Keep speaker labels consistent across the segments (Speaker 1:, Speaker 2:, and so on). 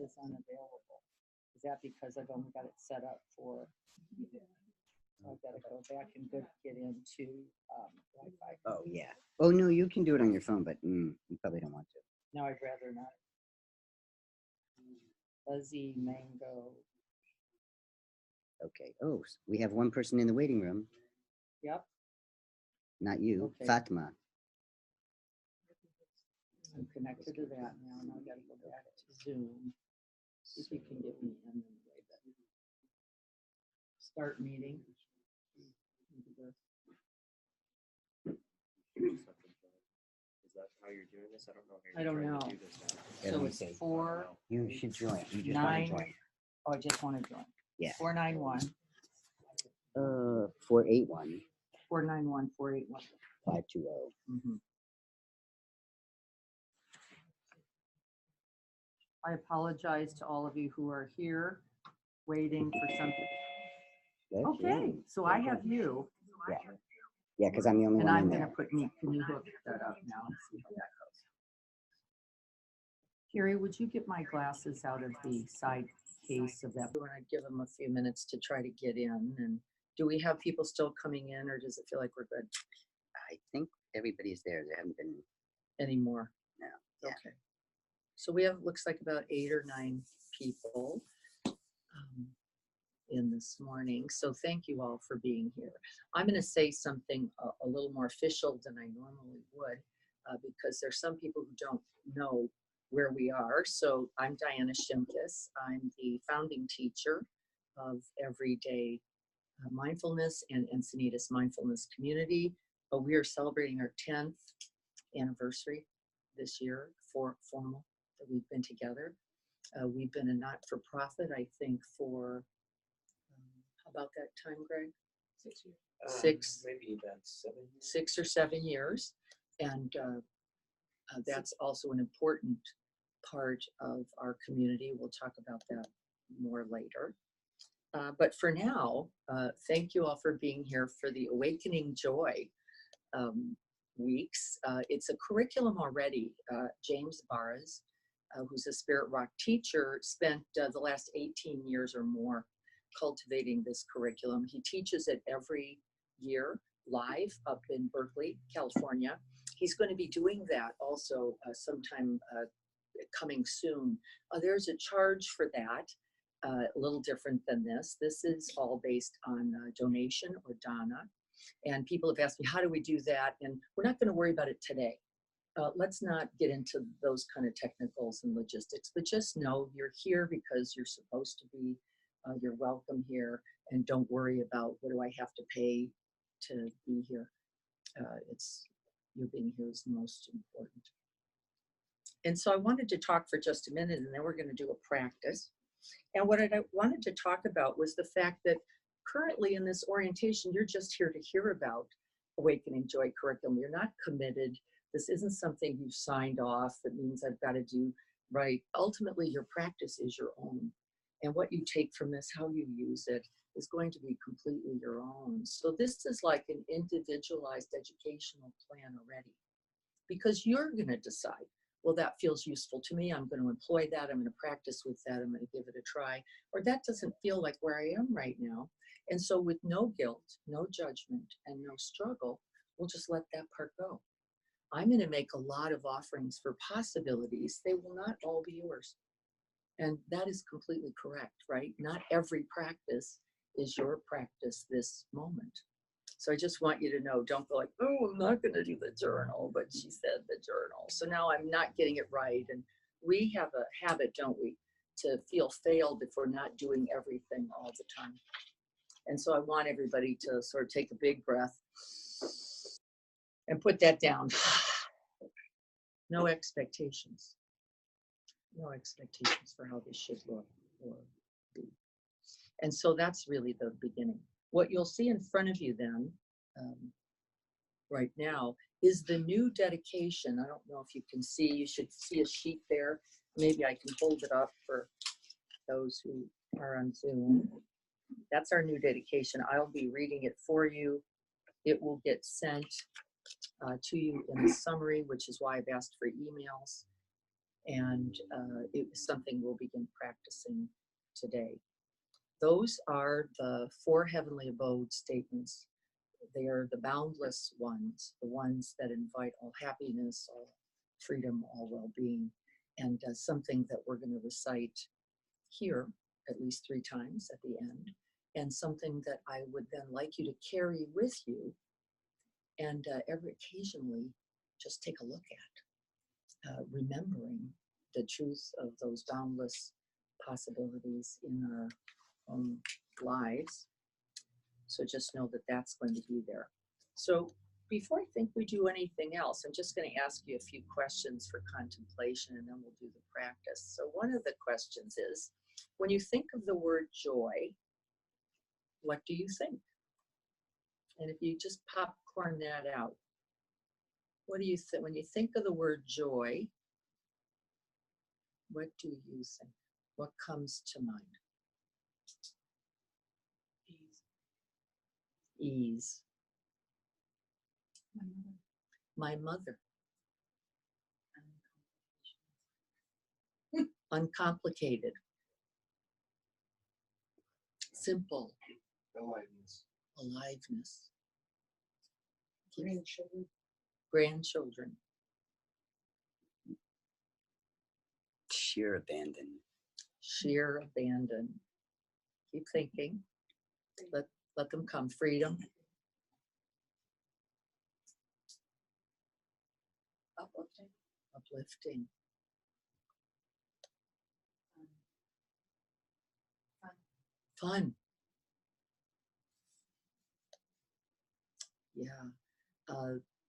Speaker 1: is unavailable. Is that because I've only got it set up for? So I've got to go back and get into Wi-Fi.
Speaker 2: Oh, yeah. Oh, no, you can do it on your phone, but you probably don't want to.
Speaker 1: No, I'd rather not. Fuzzy Mango.
Speaker 2: Okay. Oh, we have one person in the waiting room.
Speaker 1: Yep.
Speaker 2: Not you,
Speaker 1: Okay.
Speaker 2: Fatma.
Speaker 1: I'm connected to that now. Now I got to go back to Zoom. See if you can get me in anyway. But start meeting.
Speaker 3: Is that how you're doing this? I don't know how
Speaker 1: I don't
Speaker 3: you're
Speaker 1: know.
Speaker 3: trying to do this now.
Speaker 2: Yeah,
Speaker 1: So
Speaker 2: let me
Speaker 1: it's
Speaker 2: see.
Speaker 1: 4
Speaker 2: You should join. You just want
Speaker 1: 9.
Speaker 2: to join.
Speaker 1: Oh, I just want to join.
Speaker 2: Yeah.
Speaker 1: 491
Speaker 2: 481
Speaker 1: 491 481.
Speaker 2: 520.
Speaker 1: Mm-hmm. I apologize to all of you who are here waiting for something. Okay, so I have you.
Speaker 2: Yeah. Yeah, because I'm the only
Speaker 1: And
Speaker 2: one
Speaker 1: I'm
Speaker 2: in
Speaker 1: going to
Speaker 2: there.
Speaker 1: put me. Can you hook that up now and see how that goes? Carrie, would you get my glasses out of the side case of that? I want to give them a few minutes to try to get in. And do we have people still coming in, or does it feel like we're good
Speaker 2: I think everybody's there. There haven't been.
Speaker 1: anymore?
Speaker 2: No. Yeah.
Speaker 1: Okay. So we have, looks like about 8 or 9 people in this morning. So thank you all for being here. I'm going to say something a little more official than I normally would because there's some people who don't know where we are. So I'm Diana Shimkus. I'm the founding teacher of Everyday Mindfulness and Encinitas Mindfulness Community. We are celebrating our 10th anniversary this year for formal that we've been together. We've been a not-for-profit, I think, for how about that time, Greg?
Speaker 3: 6 years.
Speaker 1: 6,
Speaker 3: Maybe about 7 years.
Speaker 1: 6 or 7 years, and that's also an important part of our community. We'll talk about that more later. But for now, thank you all for being here for the Awakening Joy weeks. It's a curriculum already. James Barres, who's a Spirit Rock teacher, spent the last 18 years or more cultivating this curriculum. He teaches it every year live up in Berkeley, California. He's going to be doing that also sometime coming soon. There's a charge for that, a little different than this. This is all based on donation or dana. And people have asked me, how do we do that? And we're not going to worry about it today. Let's not get into those kind of technicals and logistics, but just know you're here because you're supposed to be. You're welcome here, and don't worry about what do I have to pay to be here. It's you being here is most important. And so I wanted to talk for just a minute, and then we're going to do a practice. And what I wanted to talk about was the fact that currently in this orientation, you're just here to hear about Awakening Joy curriculum. You're not committed. This isn't something you've signed off. That means I've got to do right. Ultimately, your practice is your own. And what you take from this, how you use it, is going to be completely your own. So this is like an individualized educational plan already. Because you're going to decide, well, that feels useful to me. I'm going to employ that. I'm going to practice with that. I'm going to give it a try. Or that doesn't feel like where I am right now. And so with no guilt, no judgment, and no struggle, we'll just let that part go. I'm going to make a lot of offerings for possibilities. They will not all be yours. And that is completely correct, right? Not every practice is your practice this moment. So I just want you to know, don't go like, oh, I'm not going to do the journal, but she said the journal. So now I'm not getting it right. And we have a habit, don't we, to feel failed if we're not doing everything all the time. And so I want everybody to sort of take a big breath and put that down. No expectations. No expectations for how this should look or be. And so that's really the beginning. What you'll see in front of you then, right now, is the new dedication. I don't know if you can see, you should see a sheet there. Maybe I can hold it up for those who are on Zoom. That's our new dedication. I'll be reading it for you. It will get sent to you in a summary, which is why I've asked for emails. And it is something we'll begin practicing today. Those are the 4 heavenly abode statements. They are the boundless ones, the ones that invite all happiness, all freedom, all well-being, and something that we're going to recite here at least 3 times at the end, and something that I would then like you to carry with you and every occasionally just take a look at, remembering the truth of those boundless possibilities in our own lives. So just know that that's going to be there. So before I think we do anything else, I'm just going to ask you a few questions for contemplation, and then we'll do the practice. So one of the questions is, when you think of the word joy, what do you think? And if you just popcorn that out, what do you think? When you think of the word joy, what do you think? What comes to mind? Ease. My mother. Uncomplicated. Simple. Aliveness. Grandchildren.
Speaker 2: Sheer abandon.
Speaker 1: Sheer abandon. Keep thinking. Let them come. Freedom. Uplifting. Fun. Yeah.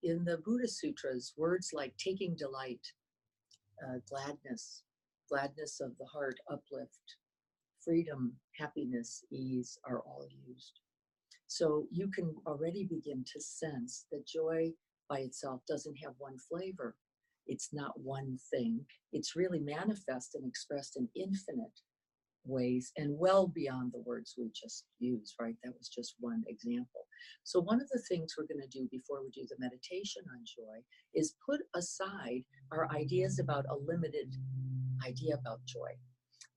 Speaker 1: In the Buddha Sutras, words like taking delight, gladness of the heart, uplift, freedom, happiness, ease are all used. So you can already begin to sense that joy by itself doesn't have one flavor. It's not one thing. It's really manifest and expressed in infinite ways and well beyond the words we just used, right? That was just one example. So one of the things we're going to do before we do the meditation on joy is put aside our ideas about a limited idea about joy,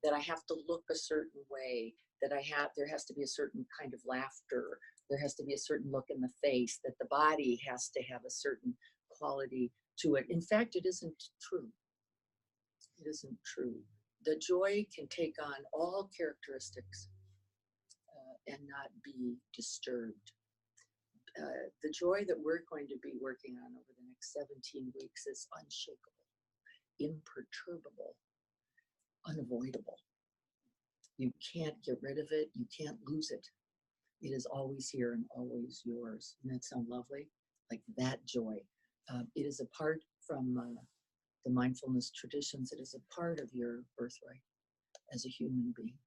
Speaker 1: that I have to look a certain way, that there has to be a certain kind of laughter, there has to be a certain look in the face, that the body has to have a certain quality to it. In fact, it isn't true. It isn't true. The joy can take on all characteristics and not be disturbed. The joy that we're going to be working on over the next 17 weeks is unshakable, imperturbable, unavoidable. You can't get rid of it. You can't lose it. It is always here and always yours. Doesn't that sound lovely? Like that joy. It is a part from the mindfulness traditions. It is a part of your birthright as a human being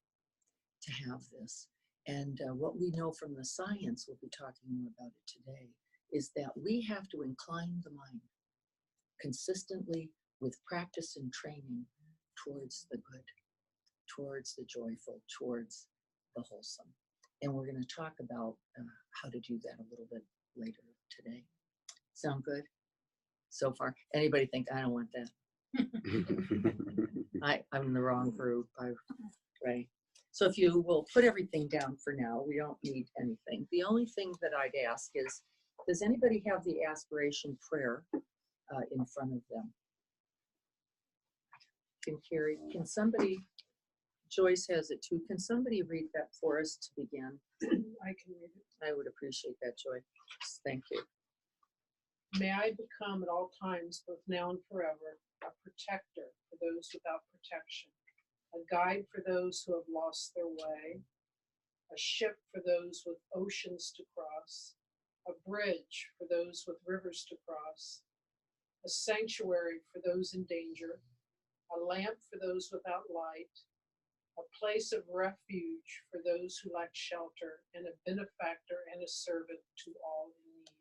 Speaker 1: to have this. And what we know from the science, we'll be talking more about it today, is that we have to incline the mind consistently with practice and training towards the good, towards the joyful, towards the wholesome. And we're going to talk about how to do that a little bit later today. Sound good so far? Anybody think, I don't want that? I'm in the wrong group, right? So if you will put everything down for now, we don't need anything. The only thing that I'd ask is, does anybody have the aspiration prayer in front of them? Can somebody, Joyce has it too, can somebody read that for us to begin?
Speaker 4: I can read it.
Speaker 1: I would appreciate that, Joy. Thank you.
Speaker 4: May I become at all times, both now and forever, a protector for those without protection, a guide for those who have lost their way, a ship for those with oceans to cross, a bridge for those with rivers to cross, a sanctuary for those in danger, a lamp for those without light, a place of refuge for those who lack shelter, and a benefactor and a servant to all in need.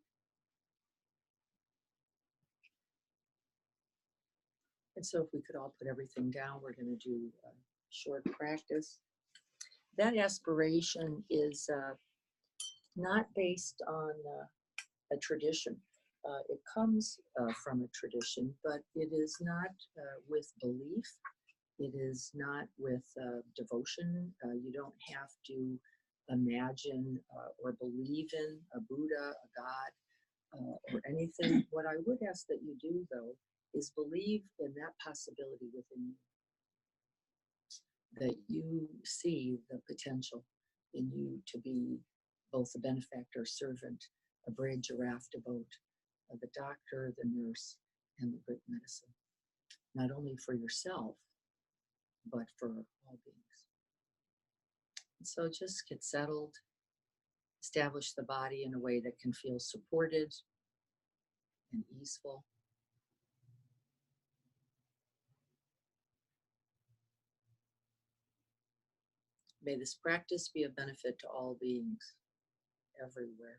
Speaker 1: And so if we could all put everything down, we're going to do a short practice. That aspiration is not based on a tradition. it comes from a tradition, but it is not with belief. It is not with devotion. You don't have to imagine or believe in a Buddha, a God, or anything. What I would ask that you do, though, is believe in that possibility within you, that you see the potential in you to be both a benefactor, servant, a bridge, a raft, a boat, the doctor, the nurse, and the great medicine, not only for yourself, but for all beings. And so just get settled, establish the body in a way that can feel supported and easeful. May this practice be a benefit to all beings everywhere,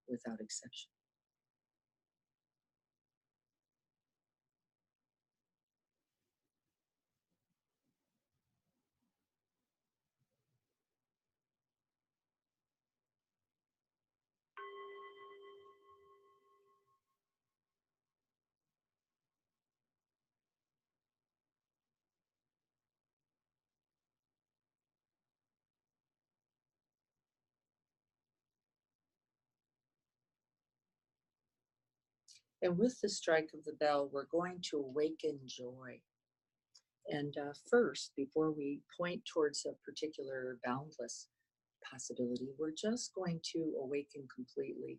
Speaker 1: without exception. And with the strike of the bell, we're going to awaken joy. And first, before we point towards a particular boundless possibility, we're just going to awaken completely.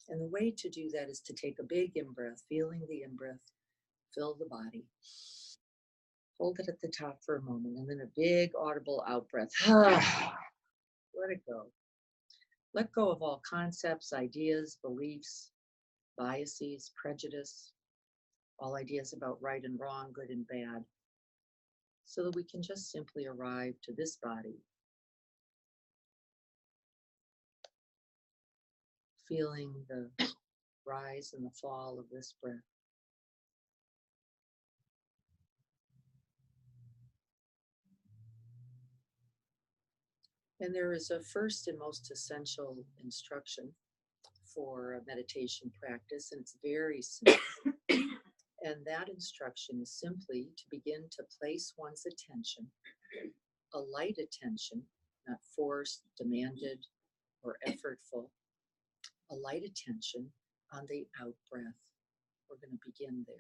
Speaker 1: And the way to do that is to take a big in-breath, feeling the in-breath fill the body. Hold it at the top for a moment, and then a big audible out-breath. Let it go. Let go of all concepts, ideas, beliefs, biases, prejudice, all ideas about right and wrong, good and bad, so that we can just simply arrive to this body, feeling the rise and the fall of this breath. And there is a first and most essential instruction for a meditation practice, and it's very simple. And that instruction is simply to begin to place one's attention, a light attention, not forced, demanded, or effortful, a light attention on the out breath. We're going to begin there.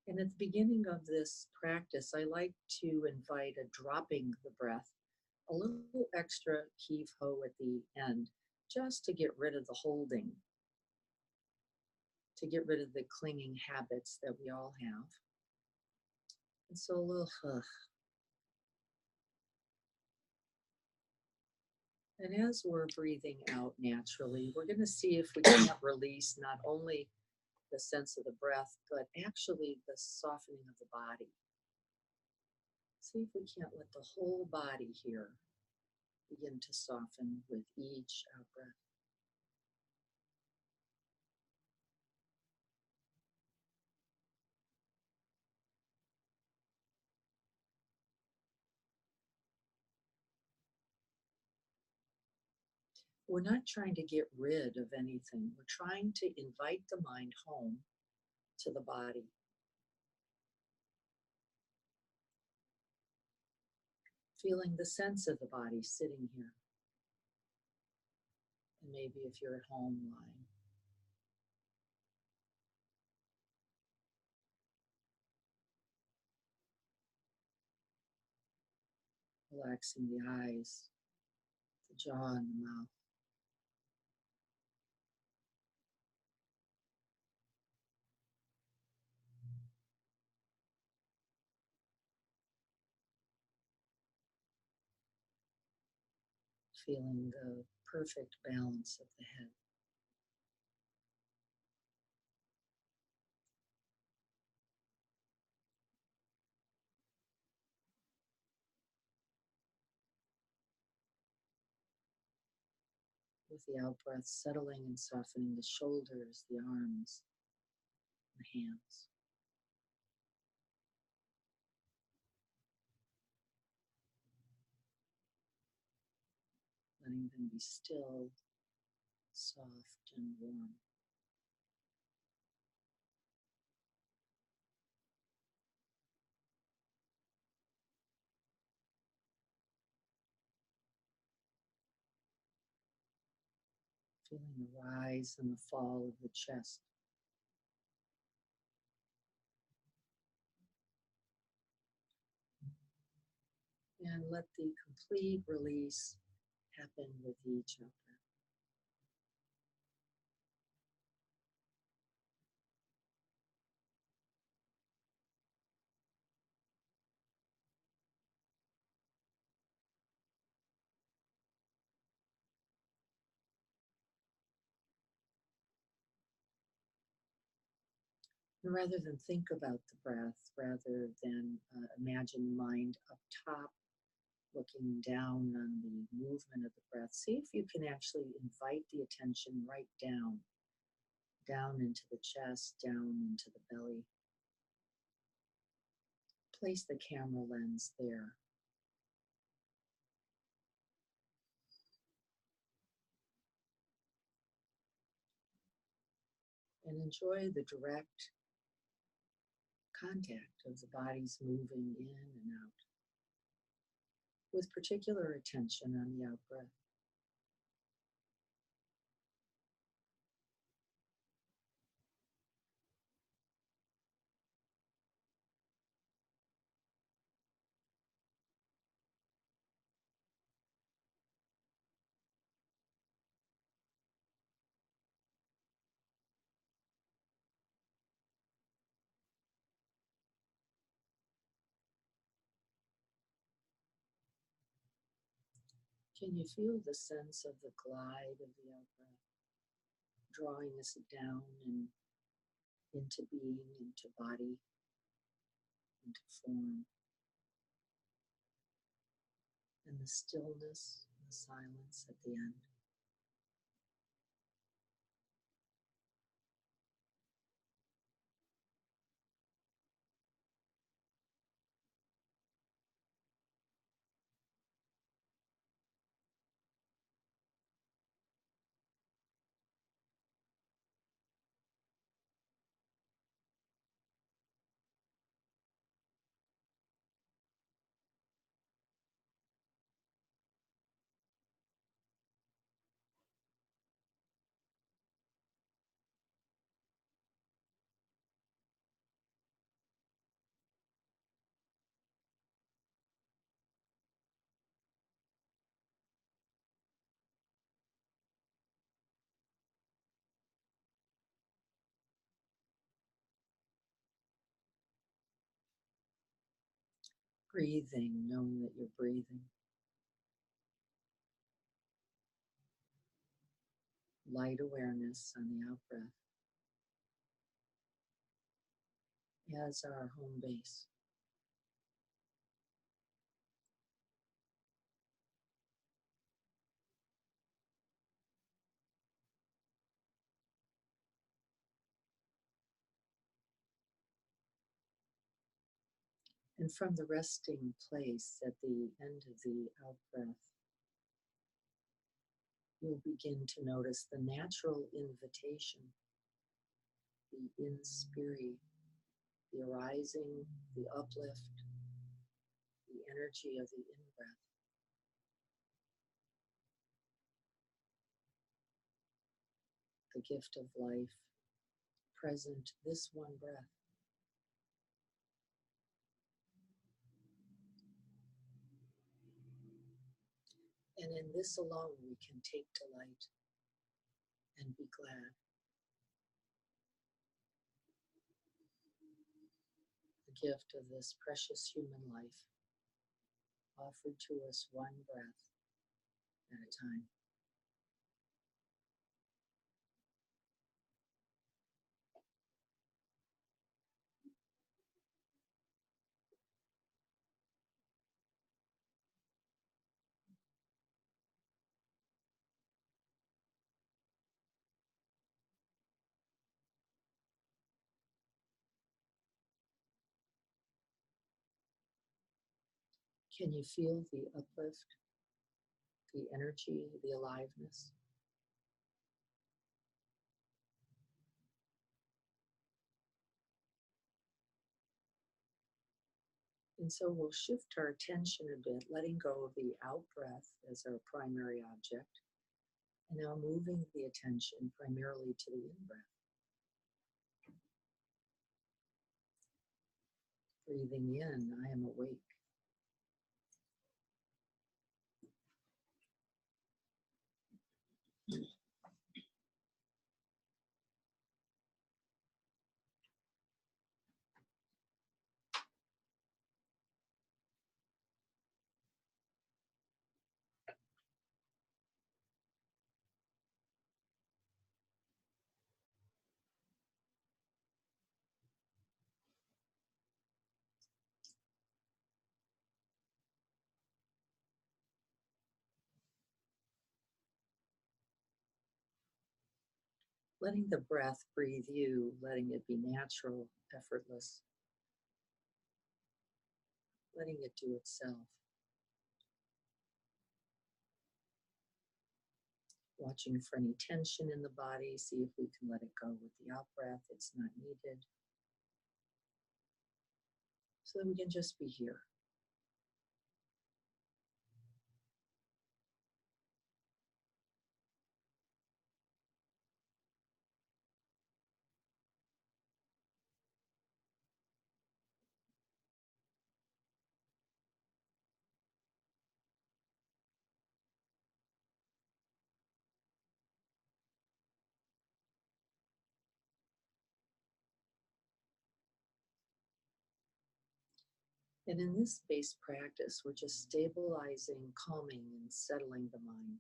Speaker 1: And at the beginning of this practice, I like to invite a dropping the breath, a little extra heave-ho at the end, just to get rid of the holding, to get rid of the clinging habits that we all have. And so a little And as we're breathing out naturally, we're going to see if we can't release not only the sense of the breath, but actually the softening of the body. See if we can't let the whole body here begin to soften with each out breath. We're not trying to get rid of anything. We're trying to invite the mind home to the body. Feeling the sense of the body sitting here. And maybe if you're at home, lying. Relaxing the eyes, the jaw, and the mouth. Feeling the perfect balance of the head. with the out breath, settling and softening the shoulders, the arms, the hands. Letting them be still, soft, and warm. Feeling the rise and the fall of the chest. And let the complete release happen with each out breath. And rather than think about the breath, rather than imagine mind up top, looking down on the movement of the breath, see if you can actually invite the attention right down, down into the chest, down into the belly. Place the camera lens there. And enjoy the direct contact of the body's moving in and out, with particular attention on the out breath. Can you feel the sense of the glide of the out breath, drawing us down and into being, into body, into form, and the stillness and the silence at the end? Breathing, knowing that you're breathing. Light awareness on the out breath as our home base. And from the resting place at the end of the out breath, you'll begin to notice the natural invitation, the inspiri, the arising, the uplift, the energy of the in-breath. The gift of life, present this one breath. And in this alone, we can take delight and be glad. The gift of this precious human life, offered to us one breath at a time. Can you feel the uplift, the energy, the aliveness? And so we'll shift our attention a bit, letting go of the out breath as our primary object, and now moving the attention primarily to the in breath. Breathing in, I am awake. Letting the breath breathe you, letting it be natural, effortless, letting it do itself. Watching for any tension in the body, see if we can let it go with the out breath. It's not needed. So that we can just be here. And in this space practice, we're just stabilizing, calming, and settling the mind.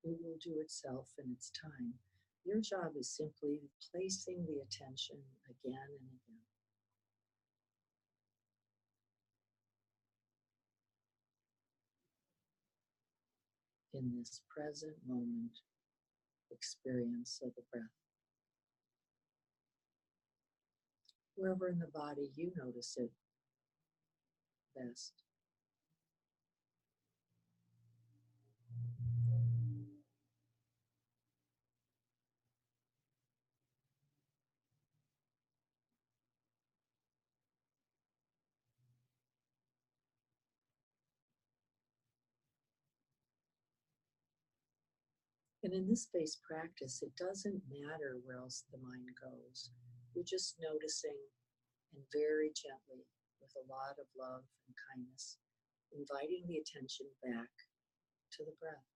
Speaker 1: It will do itself in its time. Your job is simply placing the attention again and again. In this present moment experience of the breath. Wherever in the body you notice it best. And in this space practice, it doesn't matter where else the mind goes. You're just noticing and very gently, with a lot of love and kindness, inviting the attention back to the breath.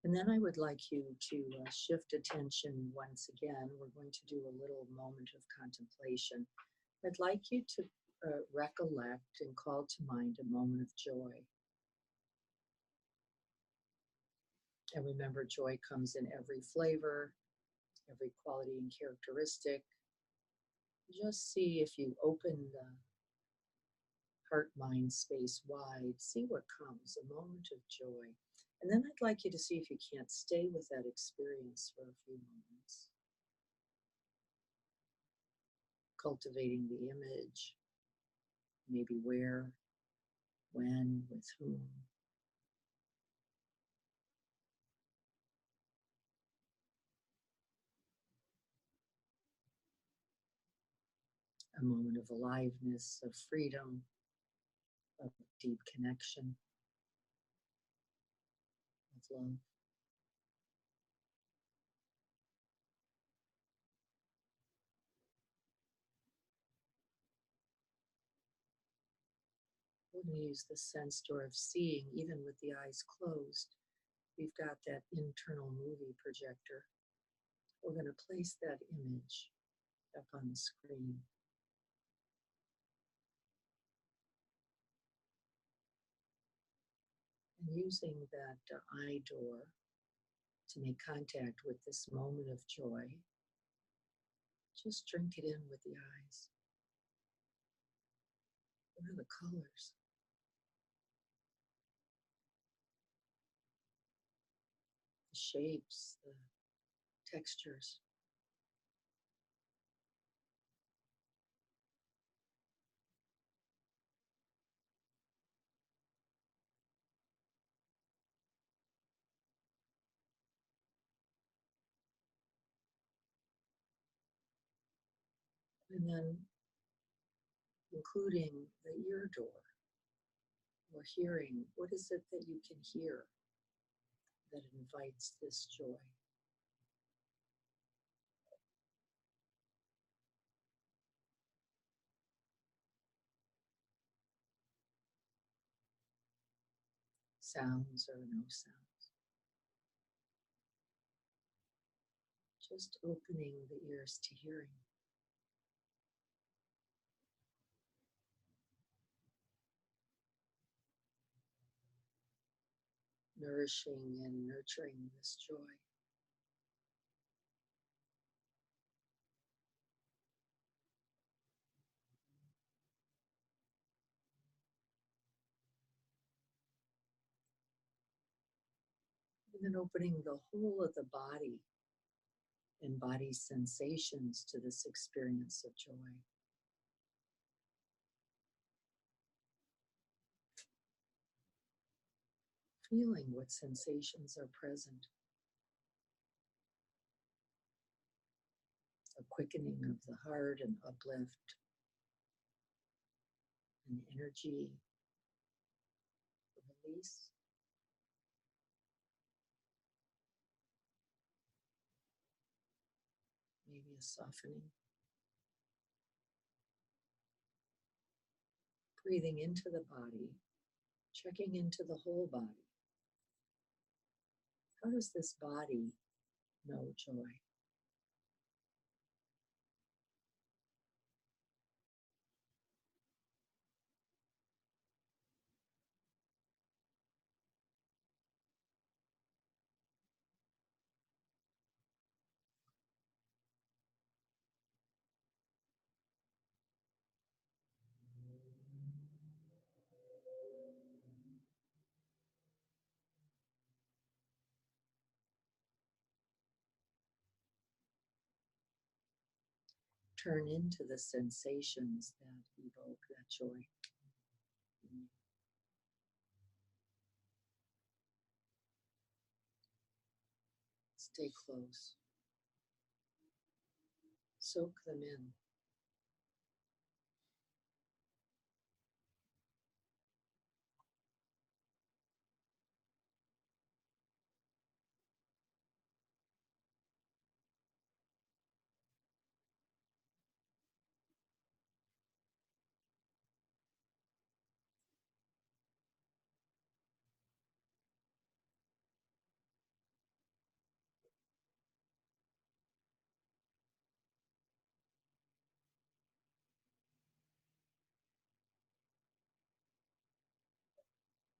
Speaker 1: And then I would like you to shift attention once again. We're going to do a little moment of contemplation. I'd like you to recollect and call to mind a moment of joy. And remember, joy comes in every flavor, every quality and characteristic. Just see if you open the heart, mind space wide, see what comes, a moment of joy. And then I'd like you to see if you can't stay with that experience for a few moments. Cultivating the image, maybe where, when, with whom. a moment of aliveness, of freedom, of deep connection, of love. We're going to use the sense door of seeing, even with the eyes closed. We've got that internal movie projector. We're going to place that image up on the screen. And using that eye door to make contact with this moment of joy, just drink it in with the eyes. What are the colors? The shapes, the textures. And then including the ear door or hearing. What is it that you can hear that invites this joy? Sounds or no sounds? Just opening the ears to hearing. Nourishing and nurturing this joy. And then opening the whole of the body and body sensations to this experience of joy. Feeling what sensations are present. A quickening of the heart, an uplift, an energy, a release. Maybe a softening. Breathing into the body, checking into the whole body. How does this body know joy? Turn into the sensations that evoke that joy. Stay close. Soak them in.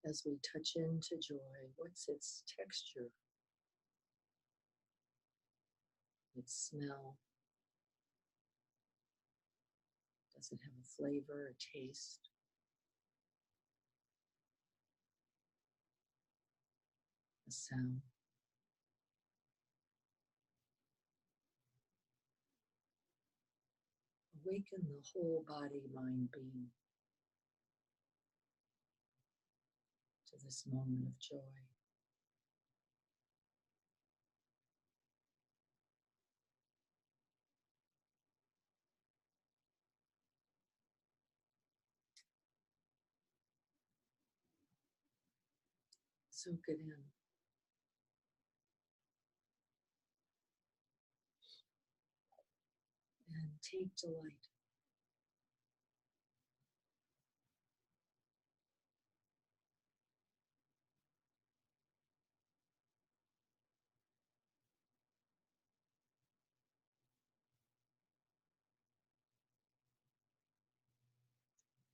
Speaker 1: As we touch into joy, what's its texture? Its smell? Does it have a flavor, a taste? A sound? Awaken the whole body, mind, being to this moment of joy. Soak it in. And take delight.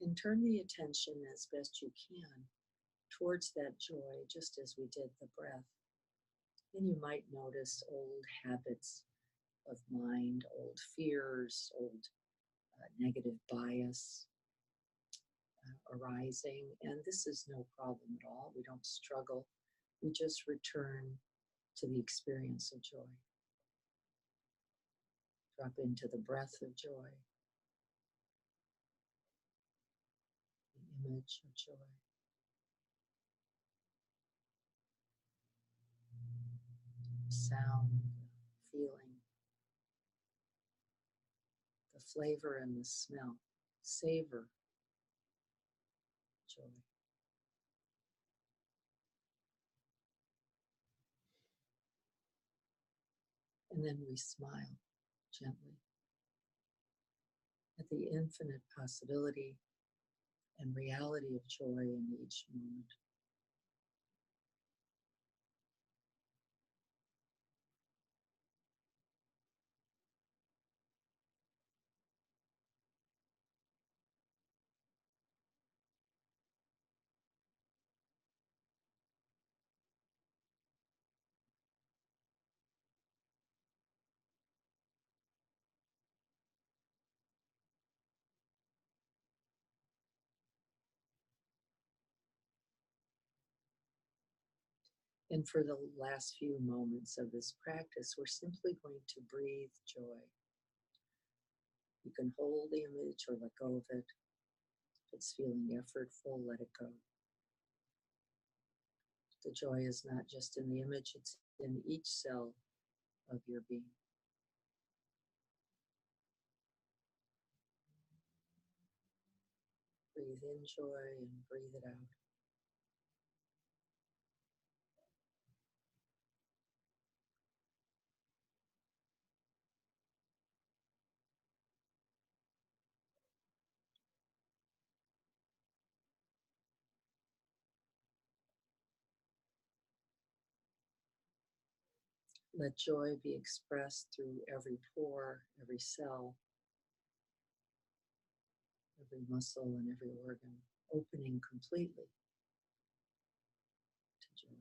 Speaker 1: And turn the attention as best you can towards that joy, just as we did the breath. And you might notice old habits of mind, old fears, old negative bias arising. And this is no problem at all. We don't struggle. We just return to the experience of joy. Drop into the breath of joy, the image of joy. Sound, feeling, the flavor and the smell. Savor joy. And then we smile gently at the infinite possibility and reality of joy in each moment. And for the last few moments of this practice, we're simply going to breathe joy. You can hold the image or let go of it. If it's feeling effortful, let it go. The joy is not just in the image, it's in each cell of your being. Breathe in joy and breathe it out. Let joy be expressed through every pore, every cell, every muscle, and every organ, opening completely to joy.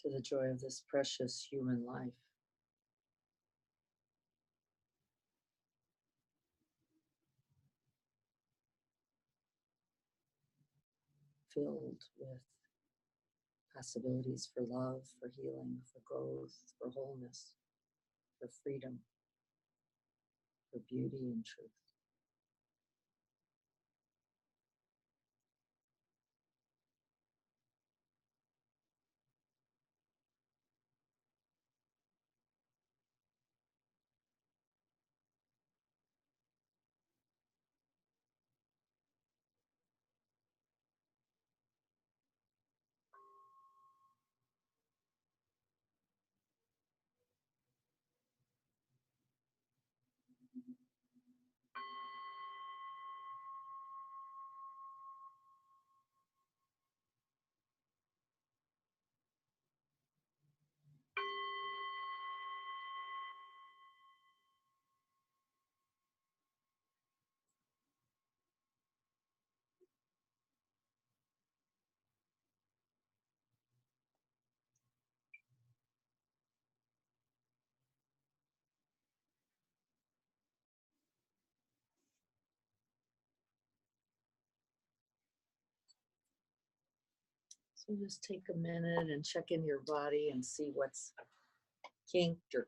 Speaker 1: To the joy of this precious human life. filled with possibilities for love, for healing, for growth, for wholeness, for freedom, for beauty and truth. So just take a minute and check in your body and see what's kinked or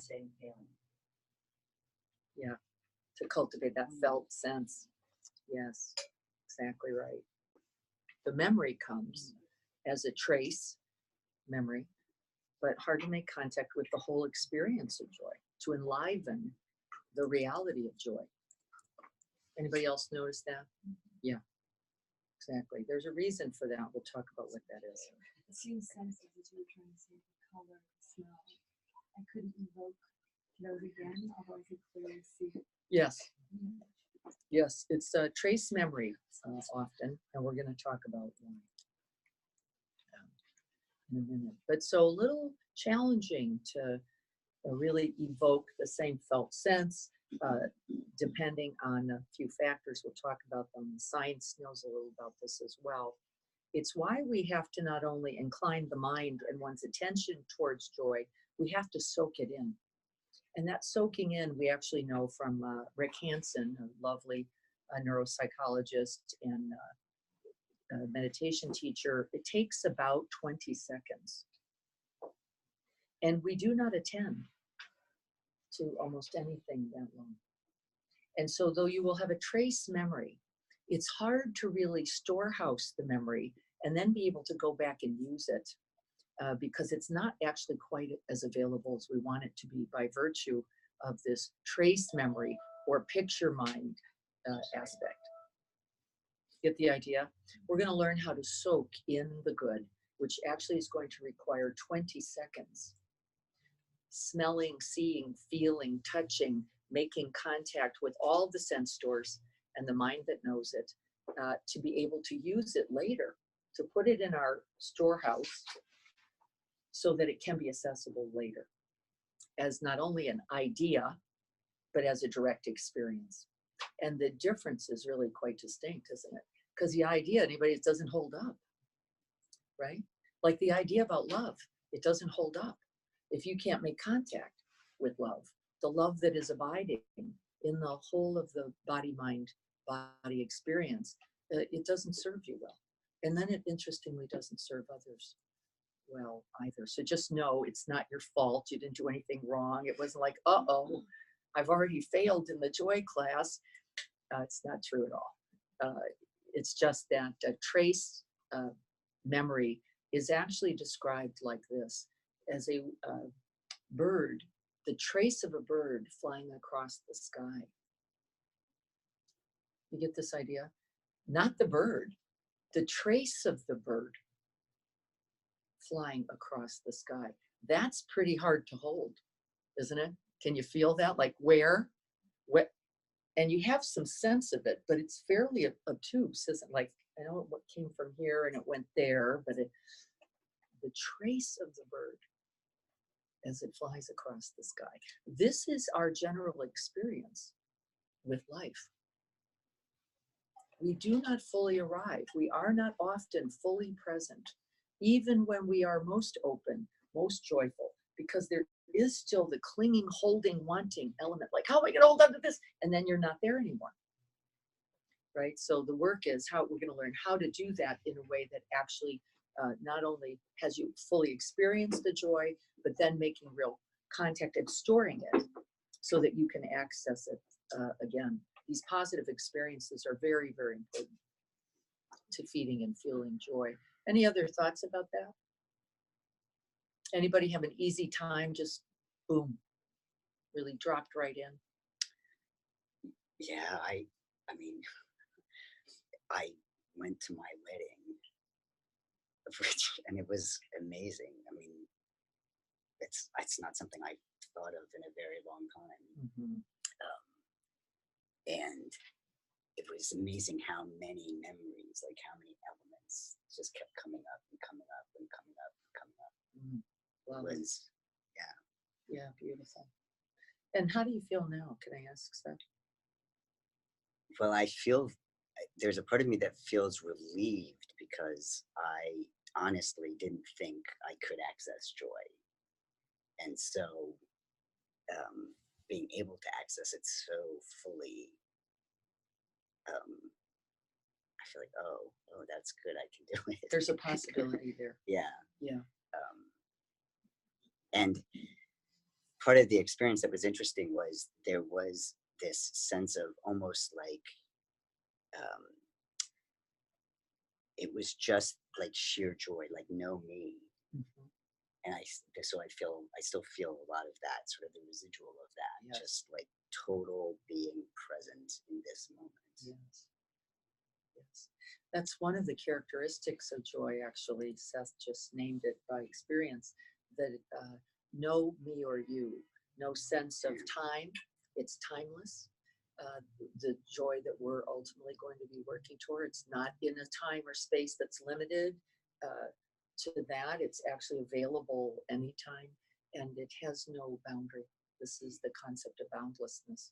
Speaker 1: same feeling. Yeah, to cultivate that felt sense. Yes, exactly right. The memory comes as a trace memory, but hard to make contact with the whole experience of joy, to enliven the reality of joy. Anybody else notice that? Yeah, exactly. There's a reason for that. We'll talk about what that is.
Speaker 5: The same senses as you were trying to say, the color, the smell. I couldn't evoke those again, although I could clearly see.
Speaker 1: Yes, yes. It's a trace memory often, and we're going to talk about one in a minute. But so a little challenging to really evoke the same felt sense, depending on a few factors. We'll talk about them. Science knows a little about this as well. It's why we have to not only incline the mind and one's attention towards joy, we have to soak it in. And that soaking in, we actually know from Rick Hansen, a lovely neuropsychologist and meditation teacher, it takes about 20 seconds. And we do not attend to almost anything that long. And so though you will have a trace memory, it's hard to really storehouse the memory and then be able to go back and use it because it's not actually quite as available as we want it to be by virtue of this trace memory or picture mind aspect. Get the idea? We're going to learn how to soak in the good, which actually is going to require 20 seconds. Smelling, seeing, feeling, touching, making contact with all the sense stores and the mind that knows it, to be able to use it later, to put it in our storehouse so that it can be accessible later as not only an idea, but as a direct experience. And the difference is really quite distinct, isn't it? Because the idea, anybody, it doesn't hold up, right? Like the idea about love, it doesn't hold up if you can't make contact with love. The love that is abiding in the whole of the body-mind body experience, it doesn't serve you well. And then it interestingly doesn't serve others well either. So just know it's not your fault. You didn't do anything wrong. It wasn't like, uh-oh, I've already failed in the joy class. It's not true at all. It's just that trace memory is actually described like this, as a bird, the trace of a bird flying across the sky. You get this idea? Not the bird, the trace of the bird flying across the sky. That's pretty hard to hold, isn't it? Can you feel that? Like where? What? And you have some sense of it, but it's fairly obtuse, isn't it? Like, I know what came from here and it went there, but the trace of the bird as it flies across the sky. This is our general experience with life. We do not fully arrive. We are not often fully present, even when we are most open, most joyful, because there is still the clinging, holding, wanting element, like, how am I going to hold on to this? And then you're not there anymore. Right? So the work is how we're going to learn how to do that in a way that actually not only has you fully experienced the joy, but then making real contact and storing it so that you can access it again. These positive experiences are very, very important to feeding and feeling joy. Any other thoughts about that? Anybody have an easy time, just boom, really dropped right in?
Speaker 2: Yeah, I mean, I went to my wedding, and it was amazing. I mean, it's not something I thought of in a very long time.
Speaker 1: Mm-hmm.
Speaker 2: And it was amazing how many memories, like how many elements just kept coming up and coming up and coming up and coming up.
Speaker 1: Mm. Well,
Speaker 2: It was,
Speaker 1: yeah, beautiful. And how do you feel now? Can I ask, Seth?
Speaker 2: well, I feel there's a part of me that feels relieved because I honestly didn't think I could access joy. And so being able to access it so fully, I feel like, oh, that's good. I can do it.
Speaker 1: There's a possibility there.
Speaker 2: Yeah.
Speaker 1: Yeah.
Speaker 2: And part of the experience that was interesting was there was this sense of almost like it was just like sheer joy, like no me.
Speaker 1: Mm-hmm.
Speaker 2: And so I still feel a lot of that, sort of the residual of that,
Speaker 1: Yes.
Speaker 2: just like total being present in this moment.
Speaker 1: Yes. Yes. That's one of the characteristics of joy, actually. Seth just named it by experience, that no me or you, no sense of time. It's timeless. The joy that we're ultimately going to be working towards, not in a time or space that's limited to that. It's actually available anytime, and it has no boundary. This is the concept of boundlessness.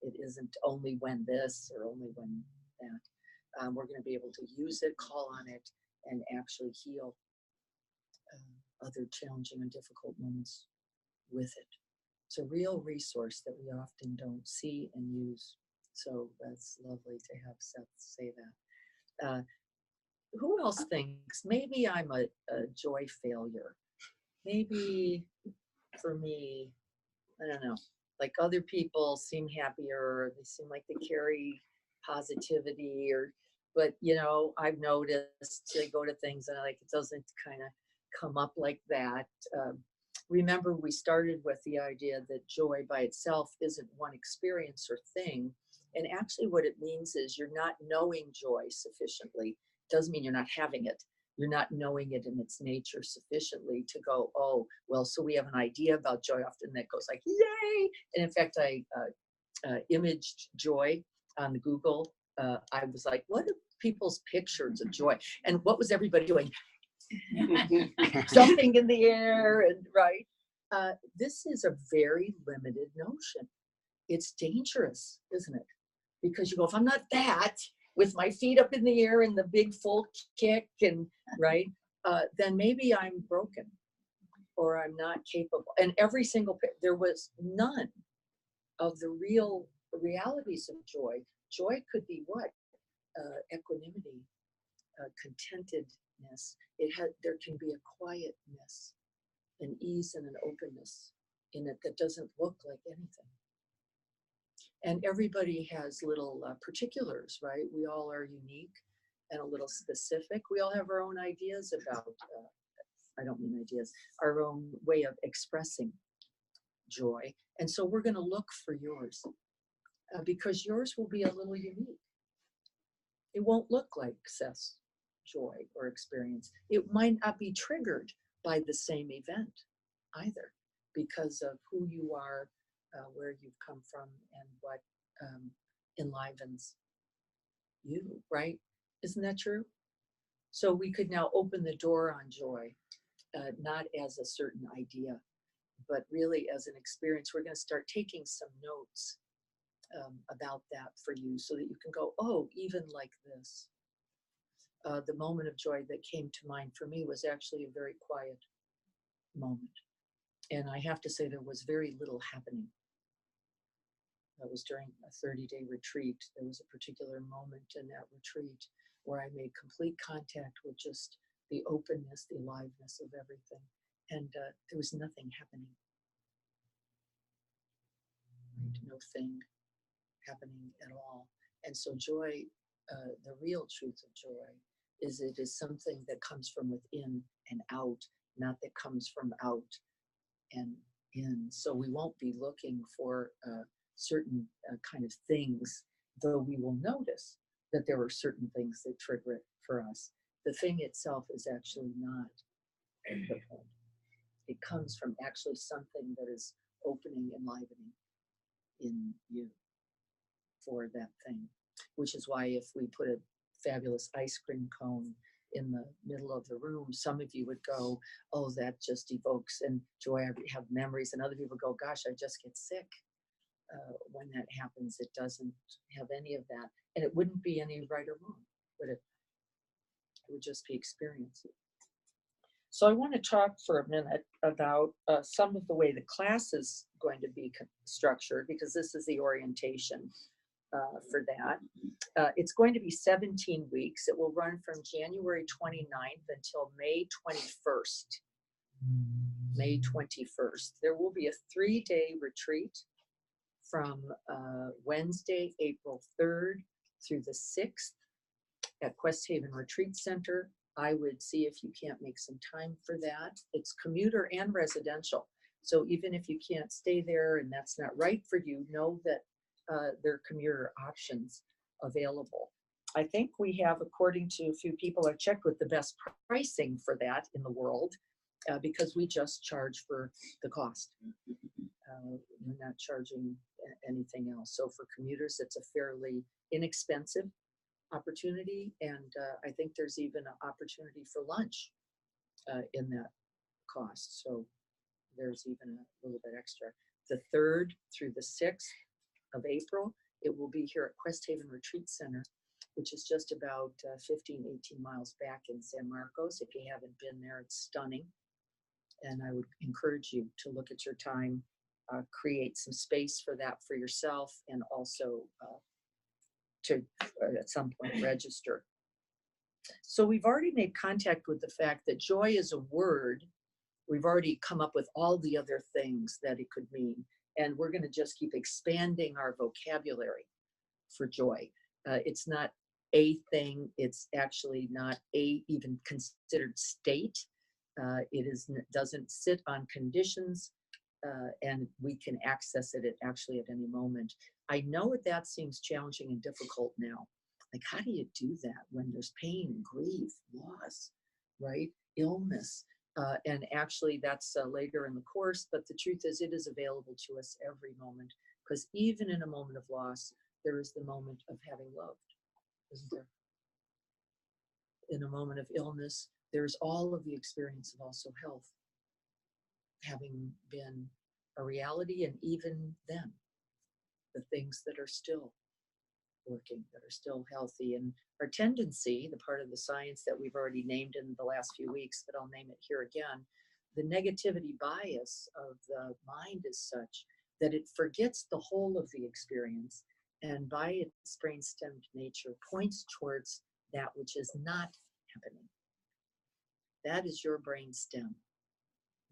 Speaker 1: It isn't only when this or only when that. We're going to be able to use it, call on it, and actually heal other challenging and difficult moments with it. It's a real resource that we often don't see and use. So that's lovely to have Seth say that. Who else thinks maybe I'm a joy failure? Maybe for me, I don't know, like other people seem happier, they seem like they carry positivity, but I've noticed I go to things and like it doesn't kind of come up like that. Remember, we started with the idea that joy by itself isn't one experience or thing. And actually what it means is you're not knowing joy sufficiently. Doesn't mean you're not having it. You're not knowing it in its nature sufficiently to go, oh, well, so we have an idea about joy often that goes like, yay. And in fact, I imaged joy on the Google. I was like, what are people's pictures of joy? And what was everybody doing? Jumping in the air and right. This is a very limited notion. It's dangerous, isn't it? Because you go, if I'm not that, with my feet up in the air and the big full kick and right, then maybe I'm broken or I'm not capable. And every single, there was none of the real realities of joy. Joy could be what? Equanimity, contentedness. There can be a quietness, an ease and an openness in it that doesn't look like anything. And everybody has little particulars, right? We all are unique and a little specific. We all have our own ideas about, I don't mean ideas, our own way of expressing joy. And so we're going to look for yours because yours will be a little unique. It won't look like Seth's joy or experience. It might not be triggered by the same event either because of who you are, where you've come from, and what enlivens you, right? Isn't that true? So we could now open the door on joy, not as a certain idea, but really as an experience. We're going to start taking some notes about that for you so that you can go, oh, even like this. The moment of joy that came to mind for me was actually a very quiet moment. And I have to say there was very little happening. That was during a 30-day retreat. There was a particular moment in that retreat where I made complete contact with just the openness, the aliveness of everything. And there was nothing happening. Right? No thing happening at all. And so joy, the real truth of joy, is it is something that comes from within and out, not that comes from out and in. So we won't be looking for certain kind of things, though we will notice that there are certain things that trigger it for us. The thing itself is actually not the point. It comes from actually something that is opening, enlivening in you for that thing, which is why if we put a fabulous ice cream cone in the middle of the room, some of you would go, oh, that just evokes and joy. I have memories. And other people go, gosh, I just get sick when that happens. It doesn't have any of that. And it wouldn't be any right or wrong, would it? It would just be experience. So I want to talk for a minute about some of the way the class is going to be structured, because this is the orientation for that. It's going to be 17 weeks. It will run from January 29th until May 21st. May 21st. There will be a 3-day retreat from Wednesday, April 3rd through the 6th at Questhaven Retreat Center. I would see if you can't make some time for that. It's commuter and residential. So even if you can't stay there and that's not right for you, know that there are commuter options available. I think we have, according to a few people I've checked with, the best pricing for that in the world because we just charge for the cost. We're not charging anything else. So for commuters, it's a fairly inexpensive opportunity, and I think there's even an opportunity for lunch in that cost. So there's even a little bit extra. The 3rd through the 6th of April, it will be here at Questhaven Retreat Center, which is just about 15, 18 miles back in San Marcos. If you haven't been there, it's stunning. And I would encourage you to look at your time, create some space for that for yourself, and also to at some point register. So we've already made contact with the fact that joy is a word. We've already come up with all the other things that it could mean. And we're going to just keep expanding our vocabulary for joy. It's not a thing. It's actually not a even considered state. Doesn't sit on conditions, and we can access it actually at any moment. I know that seems challenging and difficult now. Like, how do you do that when there's pain, grief, loss, right? Illness. And actually that's later in the course, but the truth is it is available to us every moment, because even in a moment of loss, there is the moment of having loved, isn't there? In a moment of illness, there's all of the experience of also health having been a reality, and even then, the things that are still working, that are still healthy. And our tendency, the part of the science that we've already named in the last few weeks, but I'll name it here again, the negativity bias of the mind is such that it forgets the whole of the experience and by its brainstem nature points towards that which is not happening. That is your brainstem.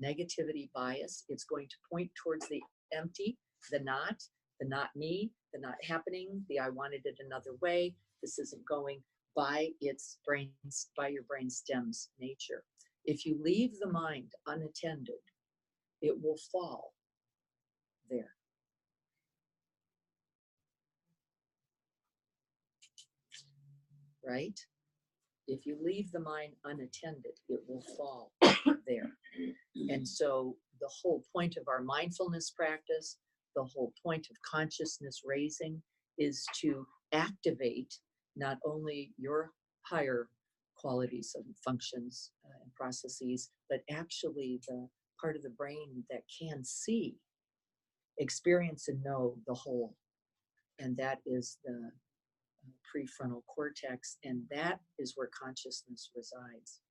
Speaker 1: Negativity bias, it's going to point towards the empty, the not me, the not happening, the I wanted it another way, this isn't going, by its brains, by your brainstem's nature. If you leave the mind unattended, it will fall there. Right? If you leave the mind unattended, it will fall there. And so the whole point of our mindfulness practice, the whole point of consciousness raising is to activate not only your higher qualities and functions and processes, but actually the part of the brain that can see, experience, and know the whole. And that is the prefrontal cortex, and that is where consciousness resides.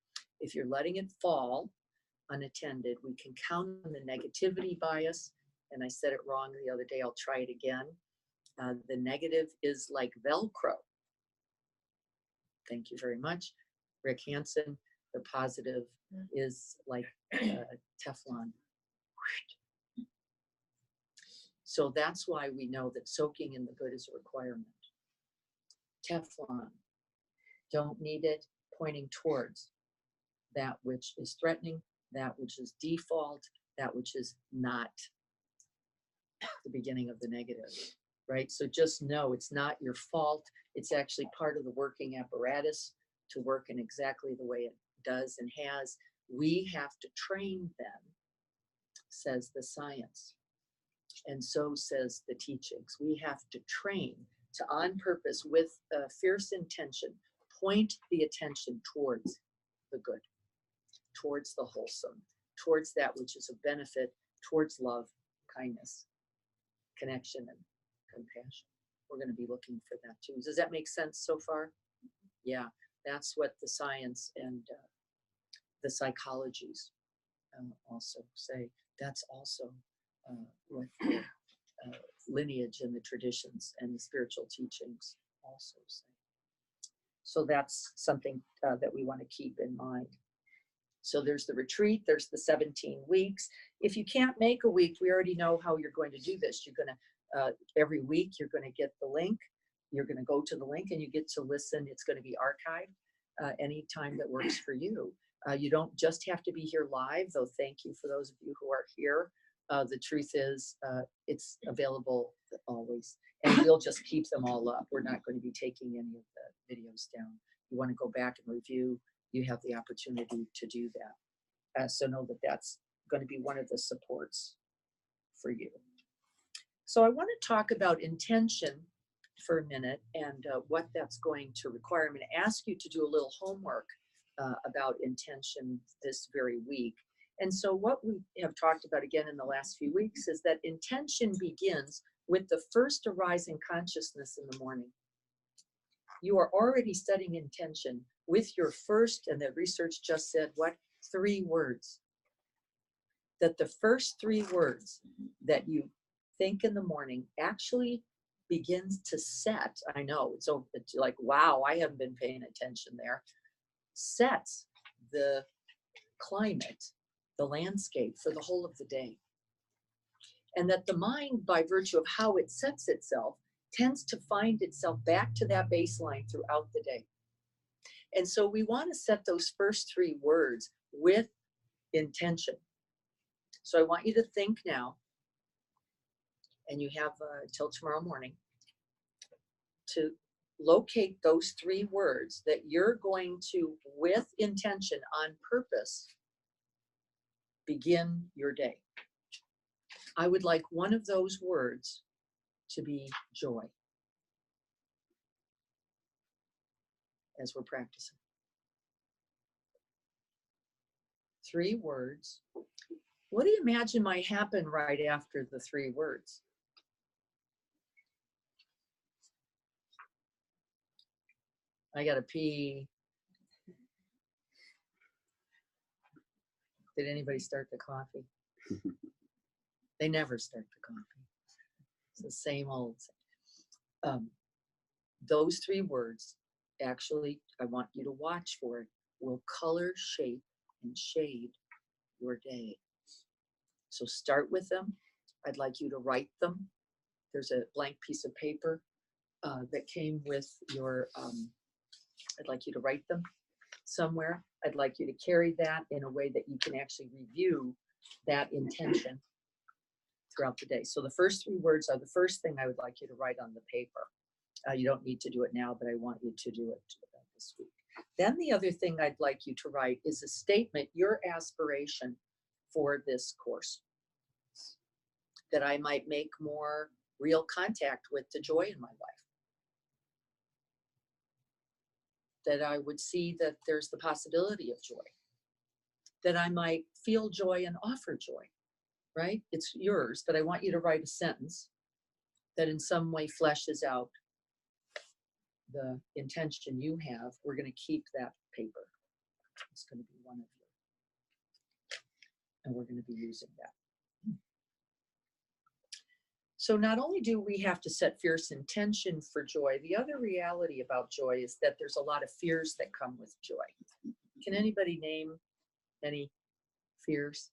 Speaker 1: If you're letting it fall unattended, we can count on the negativity bias, and I said it wrong the other day, I'll try it again. The negative is like Velcro. Thank you very much, Rick Hansen. The positive is like Teflon. So that's why we know that soaking in the good is a requirement. Teflon, don't need it, pointing towards that which is threatening, that which is default, that which is not the beginning of the negative, right? So just know it's not your fault. It's actually part of the working apparatus to work in exactly the way it does and has. We have to train them, says the science. And so says the teachings. We have to train to, on purpose, with a fierce intention, point the attention towards the good, towards the wholesome, towards that which is of benefit, towards love, kindness, connection, and compassion. We're going to be looking for that too. Does that make sense so far? Yeah, that's what the science and the psychologies also say. That's also what the lineage and the traditions and the spiritual teachings also say. So that's something that we want to keep in mind. So there's the retreat, there's the 17 weeks. If you can't make a week, we already know how you're going to do this. You're going to, every week, you're going to get the link. You're going to go to the link and you get to listen. It's going to be archived any time that works for you. You don't just have to be here live, though. Thank you for those of you who are here. The truth is, it's available always, and we'll just keep them all up. We're not going to be taking any of the videos down. You want to go back and review, you have the opportunity to do that. So know that that's going to be one of the supports for you. So I want to talk about intention for a minute and what that's going to require. I'm going to ask you to do a little homework about intention this very week. And so what we have talked about again in the last few weeks is that intention begins with the first arising consciousness in the morning. You are already studying intention with your first, and the research just said, what? 3 words. That the first 3 words that you think in the morning actually begins to set, I know, it's like, wow, I haven't been paying attention there, sets the climate, the landscape for the whole of the day. And that the mind, by virtue of how it sets itself, tends to find itself back to that baseline throughout the day. And so we want to set those first 3 words with intention. So I want you to think now, and you have till tomorrow morning, to locate those 3 words that you're going to, with intention, on purpose, begin your day. I would like one of those words to be joy as we're practicing. 3 words. What do you imagine might happen right after the 3 words? I gotta pee. Did anybody start the coffee? They never start the coffee. It's the same old. Those three words, actually, I want you to watch for it, will color, shape, and shade your day. So start with them. I'd like you to write them. There's a blank piece of paper that came with your, I'd like you to write them somewhere. I'd like you to carry that in a way that you can actually review that intention throughout the day. So the first three words are the first thing I would like you to write on the paper. You don't need to do it now, but I want you to do it this week. Then the other thing I'd like you to write is a statement, your aspiration for this course. That I might make more real contact with the joy in my life. That I would see that there's the possibility of joy. That I might feel joy and offer joy, right? It's yours, but I want you to write a sentence that in some way fleshes out the intention you have. We're going to keep that paper. It's going to be one of you. And we're going to be using that. So not only do we have to set fierce intention for joy, the other reality about joy is that there's a lot of fears that come with joy. Can anybody name any fears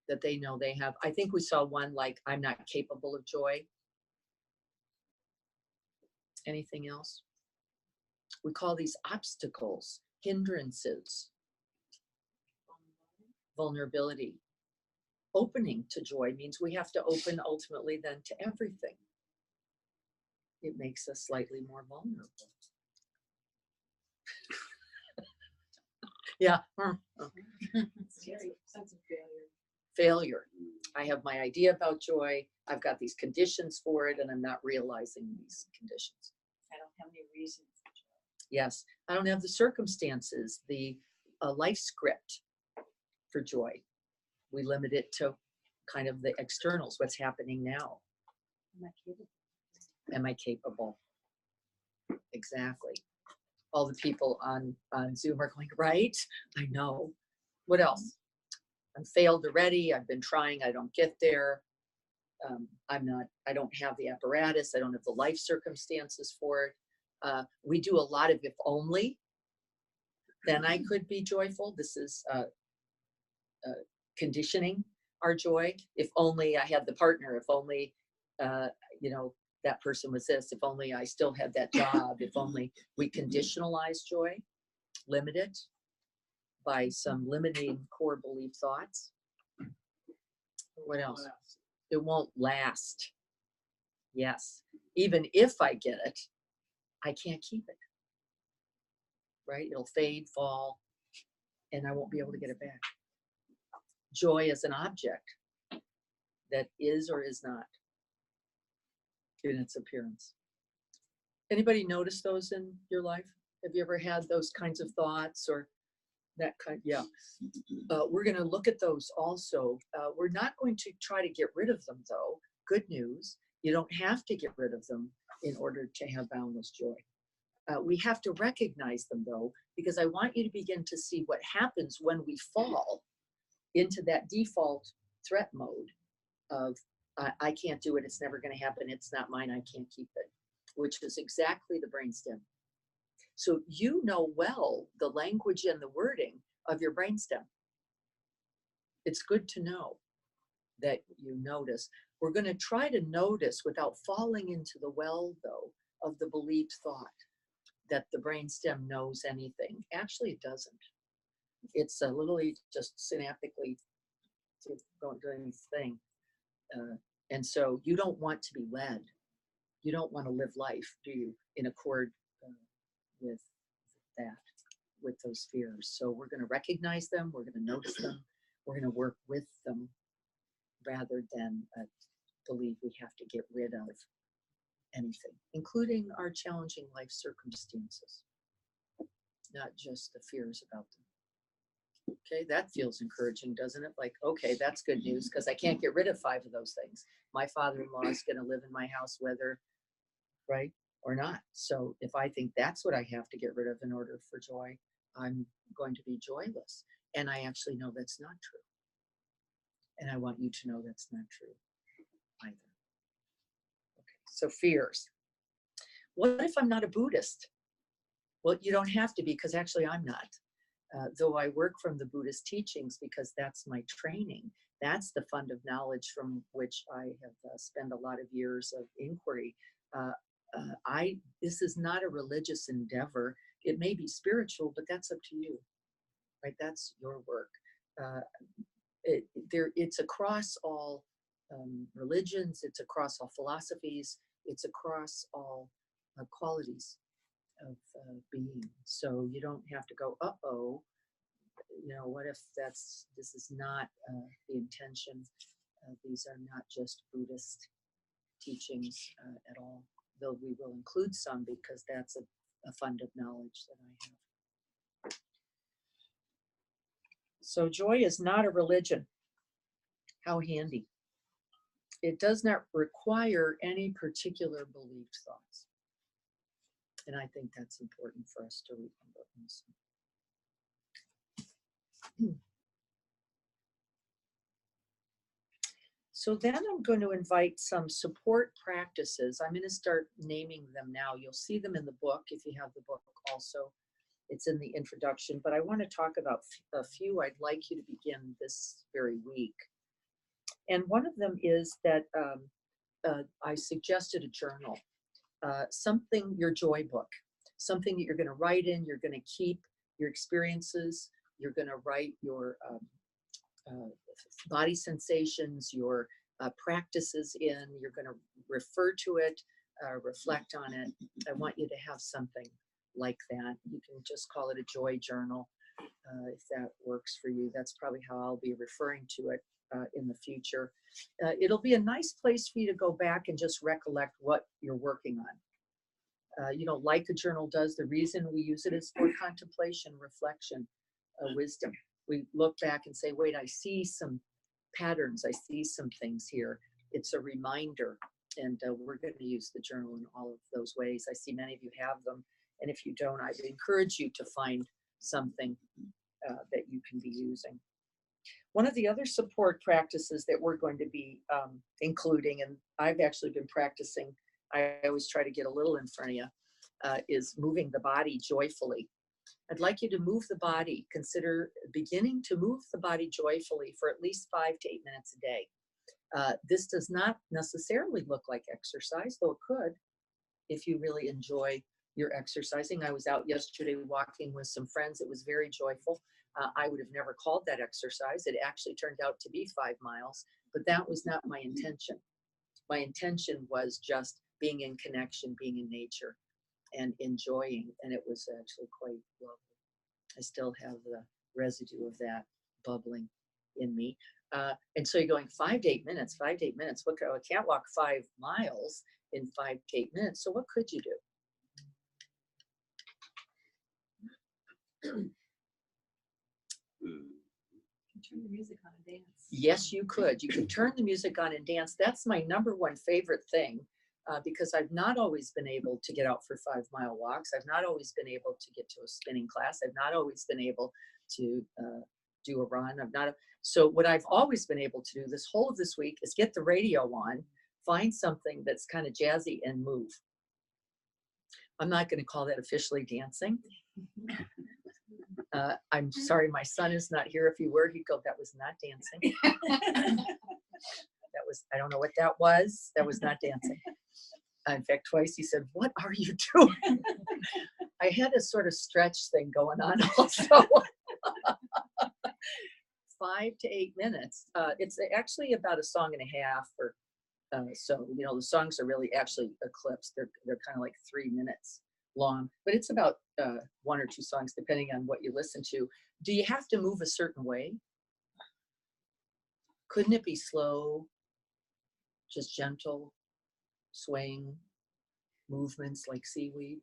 Speaker 1: that they know they have? I think we saw one like, I'm not capable of joy. Anything else? We call these obstacles, hindrances, vulnerability. Opening to joy means we have to open ultimately then to everything. It makes us slightly more vulnerable. Yeah.
Speaker 4: Scary sense of failure.
Speaker 1: Failure. I have my idea about joy. I've got these conditions for it, and I'm not realizing these conditions.
Speaker 5: I don't have any reasons.
Speaker 1: Yes. I don't have the circumstances, the life script for joy. We limit it to kind of the externals, what's happening now.
Speaker 5: Am I capable?
Speaker 1: Am I capable? Exactly. All the people on Zoom are going, right? I know. What else? I'm failed already. I've been trying. I don't get there. I don't have the apparatus. I don't have the life circumstances for it. We do a lot of if only, then I could be joyful. This is conditioning our joy. If only I had the partner, if only, that person was this, if only I still had that job, if only we conditionalize joy, limit it by some limiting core belief thoughts. What else? It won't last. Yes. Even if I get it, I can't keep it. Right? It'll fade, fall, and I won't be able to get it back. Joy is an object that is or is not in its appearance. Anybody notice those in your life? Have you ever had those kinds of thoughts or that kind? Yeah. We're going to look at those also. We're not going to try to get rid of them, though. Good news. You don't have to get rid of them in order to have boundless joy. We have to recognize them, though, because I want you to begin to see what happens when we fall into that default threat mode of, I can't do it, it's never going to happen, it's not mine, I can't keep it, which is exactly the brainstem. So you know well the language and the wording of your brainstem. It's good to know that you notice. We're going to try to notice without falling into the well, though, of the believed thought that the brainstem knows anything. Actually, it doesn't. It's literally just synaptically doing its thing. And so you don't want to be led. You don't want to live life, do you, in accord with that, with those fears. So we're going to recognize them. We're going to notice them. We're going to work with them rather than believe we have to get rid of anything, including our challenging life circumstances, not just the fears about them. Okay, that feels encouraging, doesn't it? Like, okay, that's good news because I can't get rid of 5 of those things. My father-in-law is going to live in my house whether, right, or not. So if I think that's what I have to get rid of in order for joy, I'm going to be joyless. And I actually know that's not true. And I want you to know that's not true either. Okay. So fears. What if I'm not a Buddhist? Well, you don't have to be, because actually I'm not. Though I work from the Buddhist teachings because that's my training. That's the fund of knowledge from which I have spent a lot of years of inquiry. This is not a religious endeavor. It may be spiritual, but that's up to you, right? That's your work. It's across all religions. It's across all philosophies. It's across all qualities of being. So you don't have to go, uh-oh, what if this is not the intention? These are not just Buddhist teachings at all, though we will include some because that's a fund of knowledge that I have. So joy is not a religion. How handy. It does not require any particular believed thoughts. And I think that's important for us to remember also. So then I'm going to invite some support practices. I'm going to start naming them now. You'll see them in the book if you have the book also. It's in the introduction, but I want to talk about a few I'd like you to begin this very week. And one of them is that I suggested a journal, something, your joy book, something that you're going to write in, you're going to keep your experiences, you're going to write your body sensations, your practices in, you're going to refer to it, reflect on it. I want you to have something like that. You can just call it a joy journal if that works for you. That's probably how I'll be referring to it in the future. It'll be a nice place for you to go back and just recollect what you're working on. Like a journal does, the reason we use it is for contemplation, reflection, wisdom. We look back and say, wait, I see some patterns. I see some things here. It's a reminder. And we're going to use the journal in all of those ways. I see many of you have them. And if you don't, I'd encourage you to find something that you can be using. One of the other support practices that we're going to be including, and I've actually been practicing, I always try to get a little in front of you, is moving the body joyfully. I'd like you to move the body. Consider beginning to move the body joyfully for at least 5 to 8 minutes a day. This does not necessarily look like exercise, though it could if you really enjoy your exercising. I was out yesterday walking with some friends. It was very joyful. I would have never called that exercise. It actually turned out to be 5 miles, but that was not my intention. My intention was just being in connection, being in nature, and enjoying, and it was actually quite lovely. I still have the residue of that bubbling in me. And so you're going 5 to 8 minutes, 5 to 8 minutes. What, I can't walk 5 miles in 5 to 8 minutes. So what could you do?
Speaker 5: Turn the music on and dance.
Speaker 1: Yes, you could. You could turn the music on and dance. That's my #1 favorite thing. Because I've not always been able to get out for 5-mile walks. I've not always been able to get to a spinning class. I've not always been able to do a run. So what I've always been able to do this whole of this week is get the radio on, find something that's kind of jazzy and move. I'm not going to call that officially dancing. I'm sorry, my son is not here. If he were, he'd go, that was not dancing. That was, I don't know what that was. That was not dancing. In fact, twice he said, what are you doing? I had a sort of stretch thing going on also. 5 to 8 minutes. It's actually about a song and a half or so. The songs are really actually eclipsed. They're kind of like 3 minutes long, but it's about 1 or 2 songs depending on what you listen to. Do you have to move a certain way? Couldn't it be slow, just gentle, swaying movements like seaweed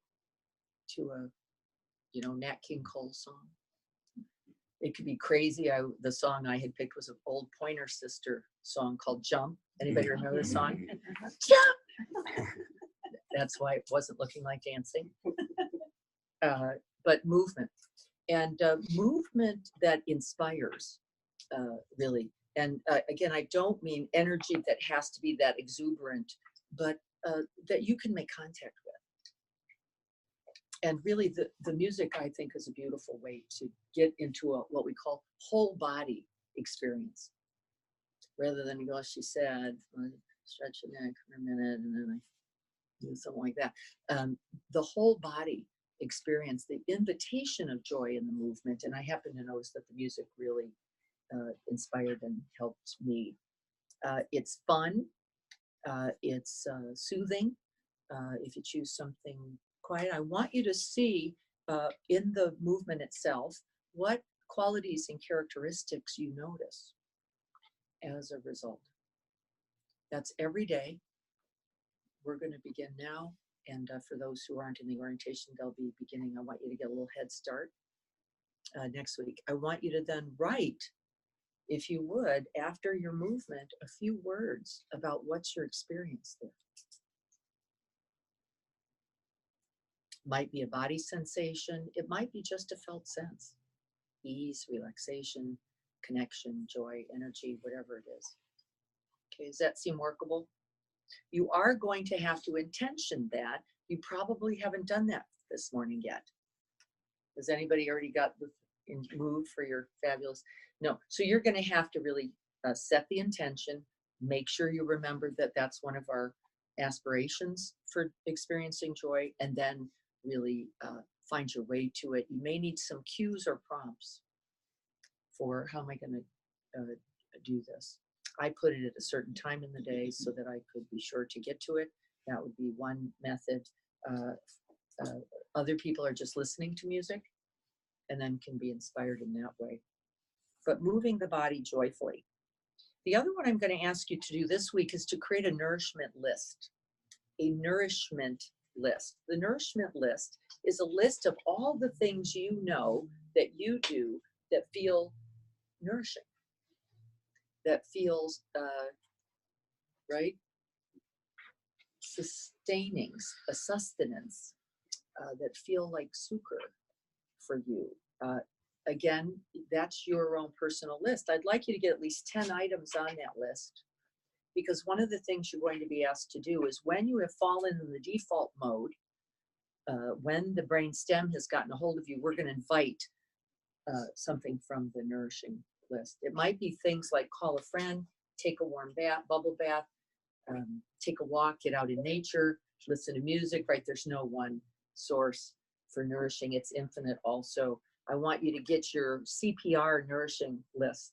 Speaker 1: to a, Nat King Cole song? It could be crazy. The song I had picked was an old Pointer Sister song called Jump. Anybody remember the song? Jump! That's why it wasn't looking like dancing. But movement. And movement that inspires, really. And again, I don't mean energy that has to be that exuberant, but that you can make contact with. And really, the music, I think, is a beautiful way to get into what we call whole body experience. Rather than go, she said, stretch your neck for a minute, and then I do something like that. The whole body experience, the invitation of joy in the movement. And I happen to notice that the music really inspired and helped me. It's fun. It's soothing. If you choose something quiet, I want you to see in the movement itself what qualities and characteristics you notice as a result. That's every day. We're going to begin now. And for those who aren't in the orientation, they'll be beginning. I want you to get a little head start next week. I want you to then write, if you would, after your movement, a few words about what's your experience there. Might be a body sensation. It might be just a felt sense. Ease, relaxation, connection, joy, energy, whatever it is. Okay, does that seem workable? You are going to have to intention that. You probably haven't done that this morning yet. Has anybody already got the mood for your fabulous? No. So you're going to have to really set the intention. Make sure you remember that that's one of our aspirations for experiencing joy, and then really find your way to it. You may need some cues or prompts for how am I going to do this. I put it at a certain time in the day so that I could be sure to get to it. That would be one method. Other people are just listening to music and then can be inspired in that way. But moving the body joyfully. The other one I'm going to ask you to do this week is to create a nourishment list. A nourishment list. The nourishment list is a list of all the things you know that you do that feel nourishing, that feels right, sustaining, a sustenance, that feel like succor for you. Again, that's your own personal list. I'd like you to get at least 10 items on that list, because one of the things you're going to be asked to do is when you have fallen in the default mode, when the brain stem has gotten a hold of you, we're going to invite something from the nourishing list. It might be things like call a friend, take a warm bath, bubble bath, take a walk, get out in nature, listen to music, right? There's no one source for nourishing. It's infinite also. I want you to get your CPR nourishing list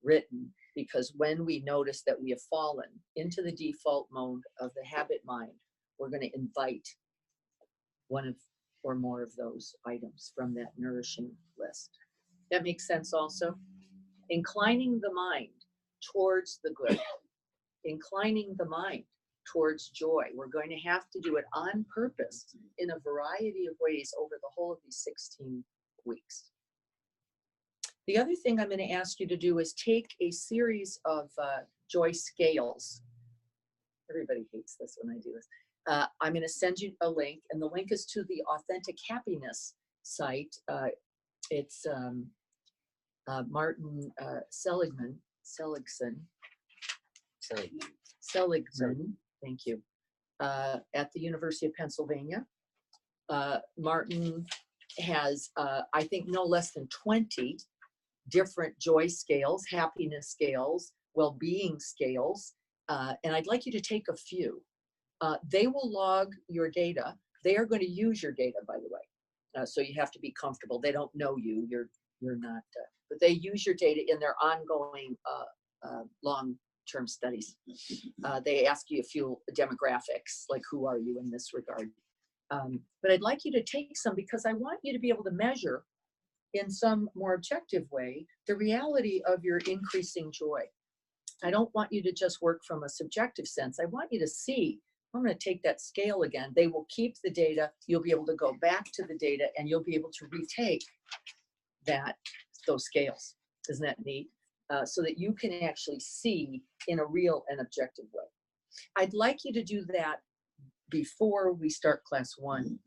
Speaker 1: written, because when we notice that we have fallen into the default mode of the habit mind, we're going to invite one of or more of those items from that nourishing list. That makes sense also? Inclining the mind towards the good, inclining the mind towards joy. We're going to have to do it on purpose in a variety of ways over the whole of these 16 weeks. The other thing I'm going to ask you to do is take a series of joy scales. Everybody hates this when I do this. I'm going to send you a link, and the link is to the Authentic Happiness site. It's Martin Seligman, thank you, at the University of Pennsylvania. Martin has, I think, no less than 20 different joy scales, happiness scales, well-being scales, and I'd like you to take a few. They will log your data. They are going to use your data, by the way, so you have to be comfortable. They don't know you. You're not, but they use your data in their ongoing long-term studies. They ask you a few demographics, like who are you in this regard. But I'd like you to take some, because I want you to be able to measure in some more objective way the reality of your increasing joy. I don't want you to just work from a subjective sense. I want you to see. I'm going to take that scale again. They will keep the data. You'll be able to go back to the data, and you'll be able to retake those scales. Isn't that neat? So that you can actually see in a real and objective way. I'd like you to do that before we start class 1,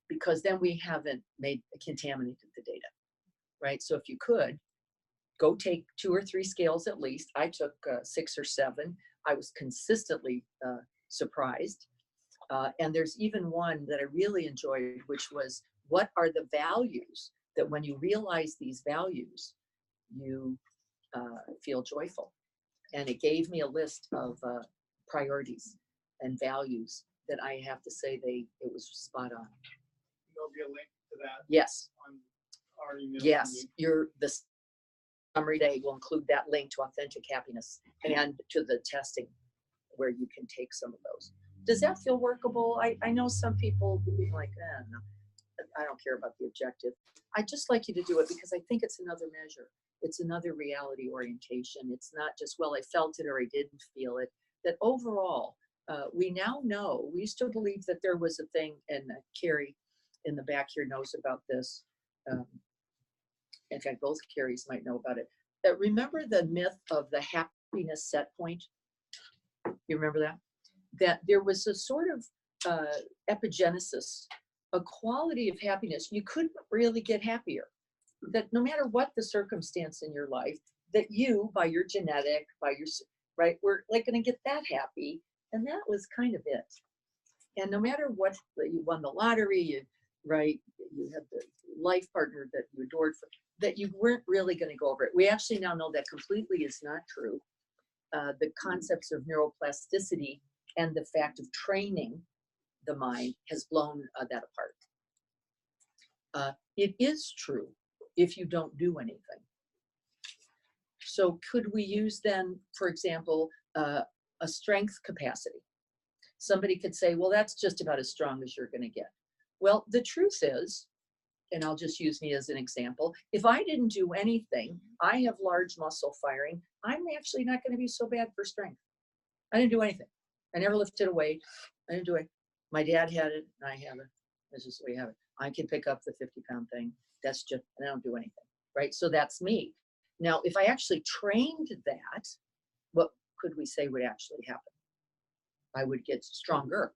Speaker 1: because then we haven't contaminated the data, right? So if you could, go take 2 or 3 scales at least. I took 6 or 7. I was consistently surprised. And there's even one that I really enjoyed, which was, what are the values that when you realize these values, you feel joyful? And it gave me a list of priorities and values that I have to say it was spot on.
Speaker 6: There'll be a link to that
Speaker 1: Yes,
Speaker 6: on our email.
Speaker 1: yes. The summary day will include that link to authentic happiness and to the testing where you can take some of those. Does that feel workable? I know some people like, no, I don't care about the objective. I'd just like you to do it because I think it's another measure. It's another reality orientation. It's not just, well, I felt it or I didn't feel it. That overall, we now know, we used to believe that there was a thing, and Carrie in the back here knows about this. In fact, both Carries might know about it. That remember the myth of the happiness set point? You remember that? That there was a sort of epigenesis, a quality of happiness. You couldn't really get happier. That no matter what the circumstance in your life, that you, by your genetic, by your, right, we're like going to get that happy. And that was kind of it. And no matter what, you won the lottery, you had the life partner that you adored, that you weren't really going to go over it. We actually now know that completely is not true. The concepts of neuroplasticity and the fact of training the mind has blown that apart. It is true if you don't do anything. So could we use then, for example, a strength capacity? Somebody could say, well, that's just about as strong as you're going to get. Well, the truth is, and I'll just use me as an example, if I didn't do anything, I have large muscle firing, I'm actually not going to be so bad for strength. I didn't do anything. I never lifted a weight. I didn't do it. My dad had it, and I have it. That's just the way we have it. I can pick up the 50-pound thing. That's just, and I don't do anything, right? So that's me. Now, if I actually trained that, what could we say would actually happen? I would get stronger,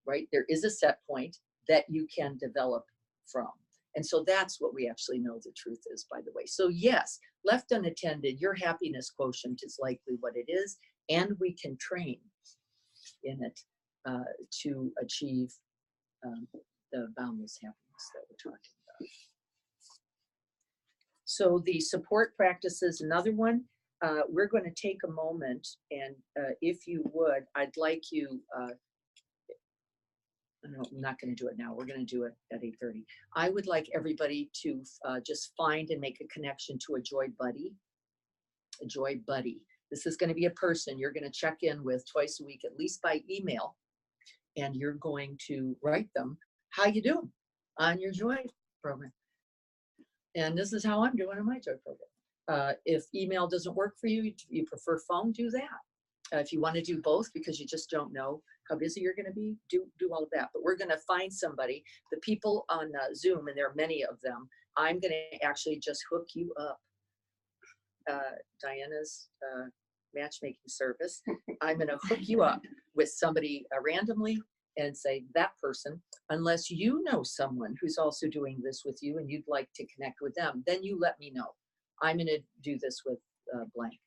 Speaker 1: right? There is a set point that you can develop from. And so that's what we actually know the truth is, by the way. So yes, left unattended, your happiness quotient is likely what it is, and we can train in it to achieve the boundless happiness that we're talking about. So the support practices, another one. We're going to take a moment, and if you would, I'd like you, no, I'm not going to do it now. We're going to do it at 8:30. I would like everybody to just find and make a connection to a joy buddy. A joy buddy. This is going to be a person you're going to check in with twice a week, at least by email, and you're going to write them how you doing on your joy program. And this is how I'm doing on my joy program. If email doesn't work for you, you prefer phone, do that. If you want to do both because you just don't know how busy you're going to be, do all of that. But we're going to find somebody, the people on Zoom, and there are many of them, I'm going to actually just hook you up. Diana's matchmaking service. I'm going to hook you up with somebody randomly and say that person, unless you know someone who's also doing this with you and you'd like to connect with them, then you let me know. I'm going to do this with blank,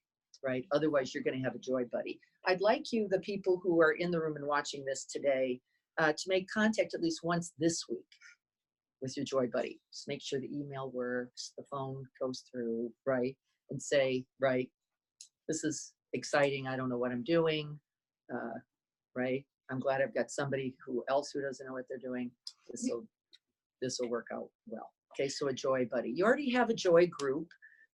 Speaker 1: right? Otherwise, you're going to have a joy buddy. I'd like you, the people who are in the room and watching this today, to make contact at least once this week with your joy buddy. Just make sure the email works, the phone goes through, right? And say, right, this is exciting. I don't know what I'm doing, right? I'm glad I've got somebody who doesn't know what they're doing. This will work out well. Okay, so a joy buddy. You already have a joy group.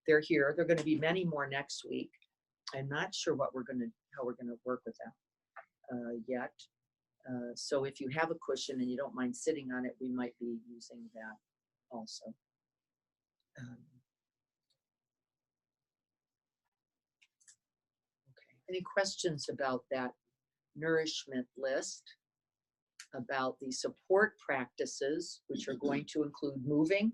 Speaker 1: They're here. There are going to be many more next week. I'm not sure how we're going to work with that yet. So if you have a cushion and you don't mind sitting on it, we might be using that also. Okay. Any questions about that nourishment list? About the support practices, which are going to include moving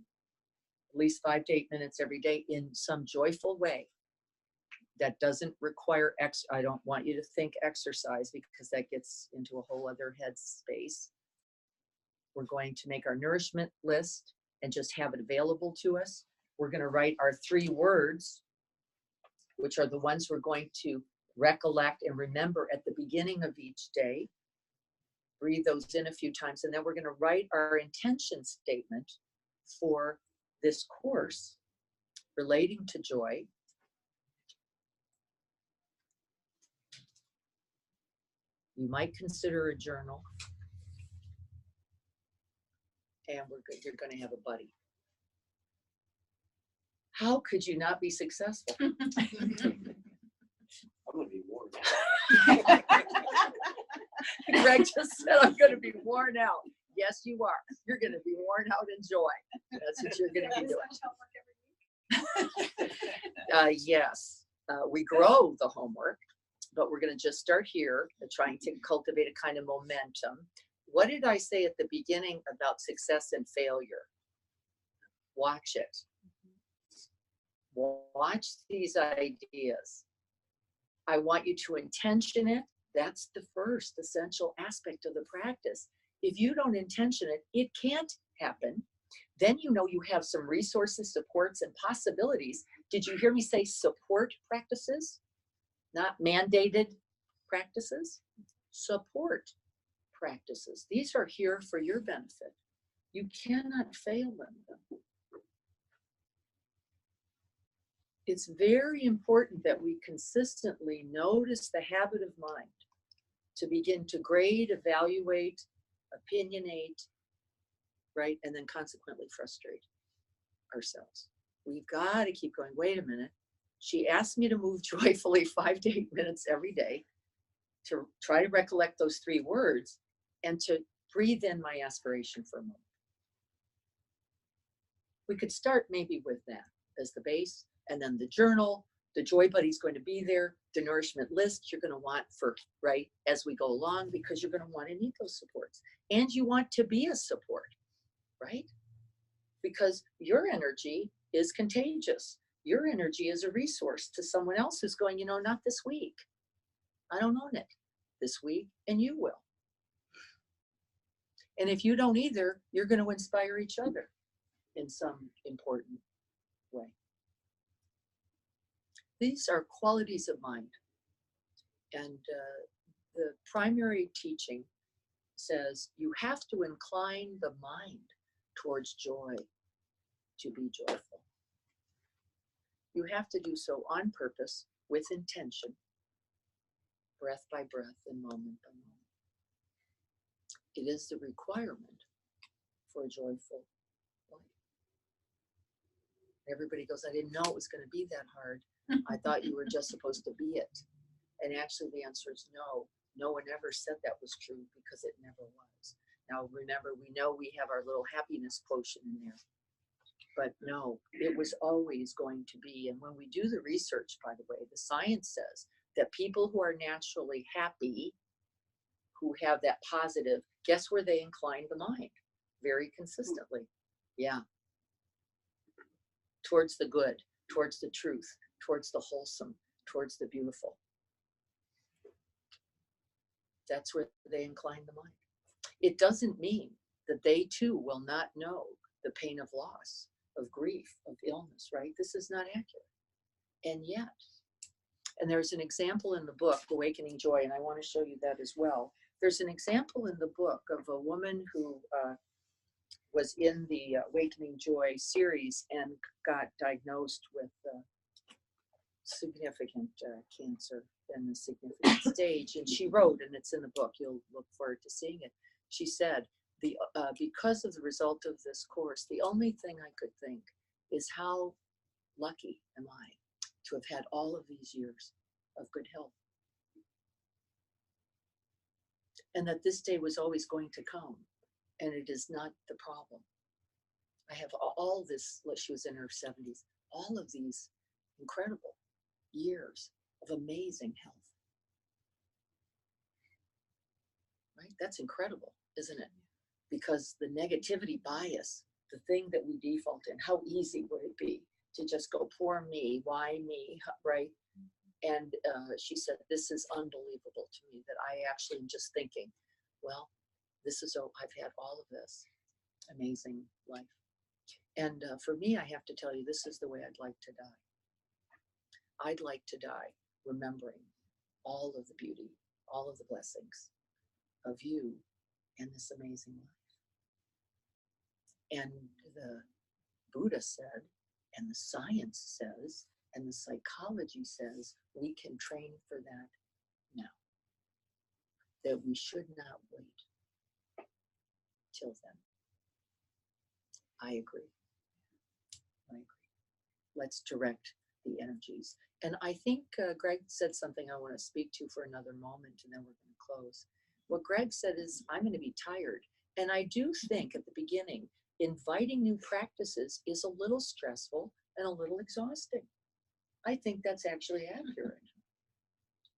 Speaker 1: at least 5 to 8 minutes every day in some joyful way that doesn't require I don't want you to think exercise because that gets into a whole other head space. We're going to make our nourishment list and just have it available to us. We're going to write our 3 words, which are the ones we're going to recollect, and remember at the beginning of each day. Breathe those in a few times, and then we're going to write our intention statement for this course relating to joy. You might consider a journal, and you're going to have a buddy. How could you not be successful?
Speaker 3: I'm gonna be worn out.
Speaker 1: Greg just said, I'm going to be worn out. Yes, you are. You're going to be worn out in joy. That's what you're going to be doing. Yes, we grow the homework, but we're going to just start here, trying to cultivate a kind of momentum. What did I say at the beginning about success and failure? Watch it. Watch these ideas. I want you to intention it. That's the first essential aspect of the practice. If you don't intention it, it can't happen. Then you know you have some resources, supports, and possibilities. Did you hear me say support practices? Not mandated practices. Support practices. These are here for your benefit. You cannot fail them. It's very important that we consistently notice the habit of mind to begin to grade, evaluate, opinionate, right? And then consequently frustrate ourselves. We've got to keep going. Wait a minute. She asked me to move joyfully 5 to 8 minutes every day, to try to recollect those 3 words, and to breathe in my aspiration for a moment. We could start maybe with that as the base, and then the journal, the joy buddy's going to be there, the nourishment list you're going to want for, right, as we go along, because you're going to want to need those supports. And you want to be a support, right? Because your energy is contagious. Your energy is a resource to someone else who's going, you know, not this week. I don't own it this week, and you will. And if you don't either, you're going to inspire each other in some important way. These are qualities of mind. And the primary teaching says you have to incline the mind towards joy to be joyful. You have to do so on purpose, with intention, breath by breath and moment by moment. It is the requirement for a joyful life. Everybody goes, I didn't know it was going to be that hard. I thought you were just supposed to be it. And actually the answer is no. No one ever said that was true, because it never was. Now remember, we know we have our little happiness quotient in there. But no, it was always going to be. And when we do the research, by the way, the science says that people who are naturally happy, who have that positive, guess where they incline the mind? Very consistently. Yeah. Towards the good, towards the truth, towards the wholesome, towards the beautiful. That's where they incline the mind. It doesn't mean that they too will not know the pain of loss, of grief, of illness, right? This is not accurate. And yet, and there's an example in the book, Awakening Joy, and I want to show you that as well. There's an example in the book of a woman who was in the Awakening Joy series and got diagnosed with significant cancer in a significant stage. And she wrote, and it's in the book, you'll look forward to seeing it. She said, because of the result of this course, the only thing I could think is how lucky am I to have had all of these years of good health. And that this day was always going to come, and it is not the problem. I have all this, she was in her 70s, all of these incredible years of amazing health. Right? That's incredible, isn't it? Because the negativity bias, the thing that we default in, how easy would it be to just go, poor me, why me, right? And she said, this is unbelievable to me that I actually am just thinking, well, this is, I've had all of this amazing life. And for me, I have to tell you, this is the way I'd like to die. I'd like to die remembering all of the beauty, all of the blessings of you and this amazing life. And the Buddha said, and the science says, and the psychology says, we can train for that now. That we should not wait till then. I agree. I agree. Let's direct the energies. And I think Greg said something I want to speak to for another moment, and then we're going to close. What Greg said is, I'm going to be tired. And I do think at the beginning, inviting new practices is a little stressful and a little exhausting. I think that's actually accurate,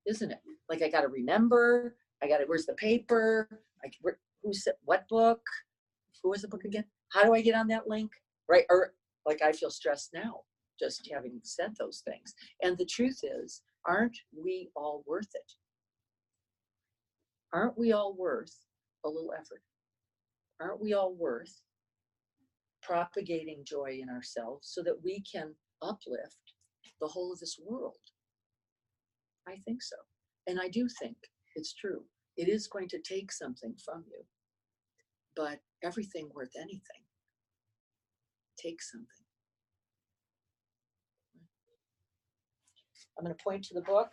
Speaker 1: isn't it? Like, I got to remember, where's the paper? Who said what book? Who was the book again? How do I get on that link? Right? Or like, I feel stressed now just having said those things. And the truth is, aren't we all worth it? Aren't we all worth a little effort? Aren't we all worth propagating joy in ourselves so that we can uplift the whole of this world? I think so. And I do think it's true. It is going to take something from you, but everything worth anything takes something. I'm going to point to the book.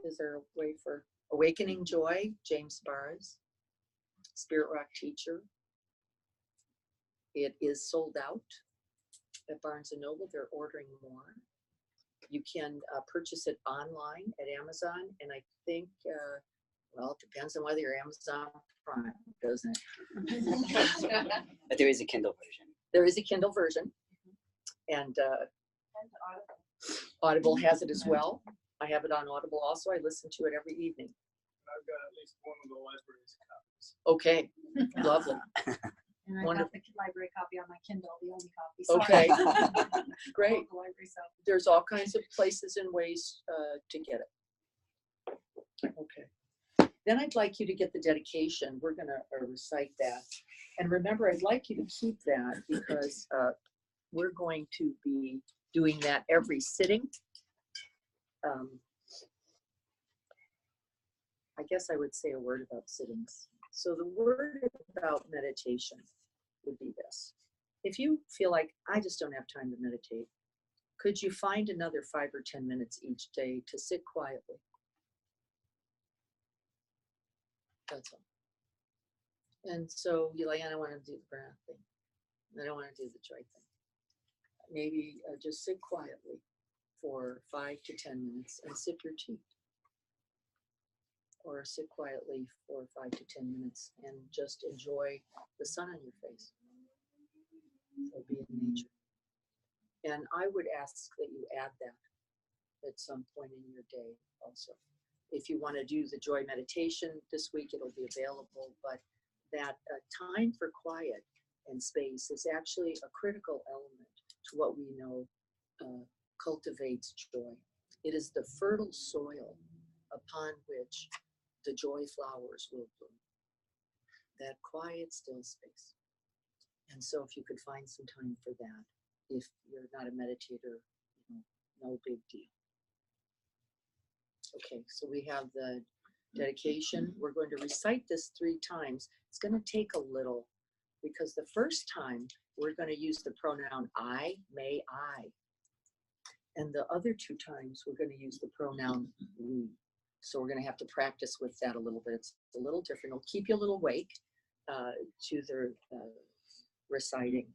Speaker 1: Is there a way for Awakening Joy, James Barres, Spirit Rock Teacher. It is sold out at Barnes & Noble. They're ordering more. You can purchase it online at Amazon, and I think, well, it depends on whether you're Amazon Prime, doesn't it?
Speaker 2: But there is a Kindle version.
Speaker 1: There is a Kindle version, and Audible has it as well. I have it on Audible also. I listen to it every evening.
Speaker 6: I've got at least one of the library's copies.
Speaker 1: Okay, lovely.
Speaker 5: And I
Speaker 1: Wonderful.
Speaker 5: got the library copy on my Kindle, the only copy.
Speaker 1: Okay,
Speaker 5: Sorry.
Speaker 1: great.
Speaker 5: The library sells.
Speaker 1: There's all kinds of places and ways to get it. Okay. Then I'd like you to get the dedication. We're going to recite that. And remember, I'd like you to keep that because we're going to be doing that every sitting. I guess I would say a word about sittings. So the word about meditation would be this. If you feel like, I just don't have time to meditate, could you find another 5 or 10 minutes each day to sit quietly? That's all. And so you're like, I don't want to do the breath thing. I don't want to do the joy thing. Maybe just sit quietly for 5 to 10 minutes and sip your tea. Or sit quietly for 5 to 10 minutes and just enjoy the sun on your face. So be in nature. And I would ask that you add that at some point in your day also. If you want to do the joy meditation this week, it'll be available, but that time for quiet and space is actually a critical element to what we know cultivates joy. It is the fertile soil upon which the joy flowers will bloom. That quiet, still space. And so if you could find some time for that, if you're not a meditator, no big deal. Okay, so we have the dedication. We're going to recite this 3 times. It's going to take a little because the first time we're going to use the pronoun I, may I. And the other 2 times we're going to use the pronoun we. So we're going to have to practice with that a little bit. It's a little different. It'll keep you a little awake to the reciting.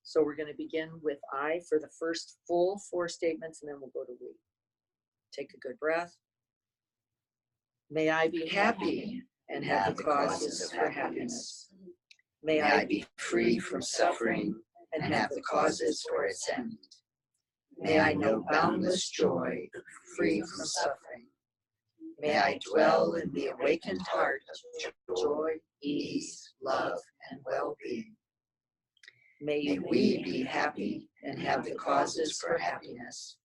Speaker 1: So we're going to begin with I for the first full 4 statements, and then we'll go to we. Take a good breath. May I be happy and have the causes for happiness. May I be free from suffering and have the causes for its end. May I know boundless joy, free from suffering. May I dwell in the awakened heart of joy, ease, love, and well-being. May we be happy and have the causes for happiness.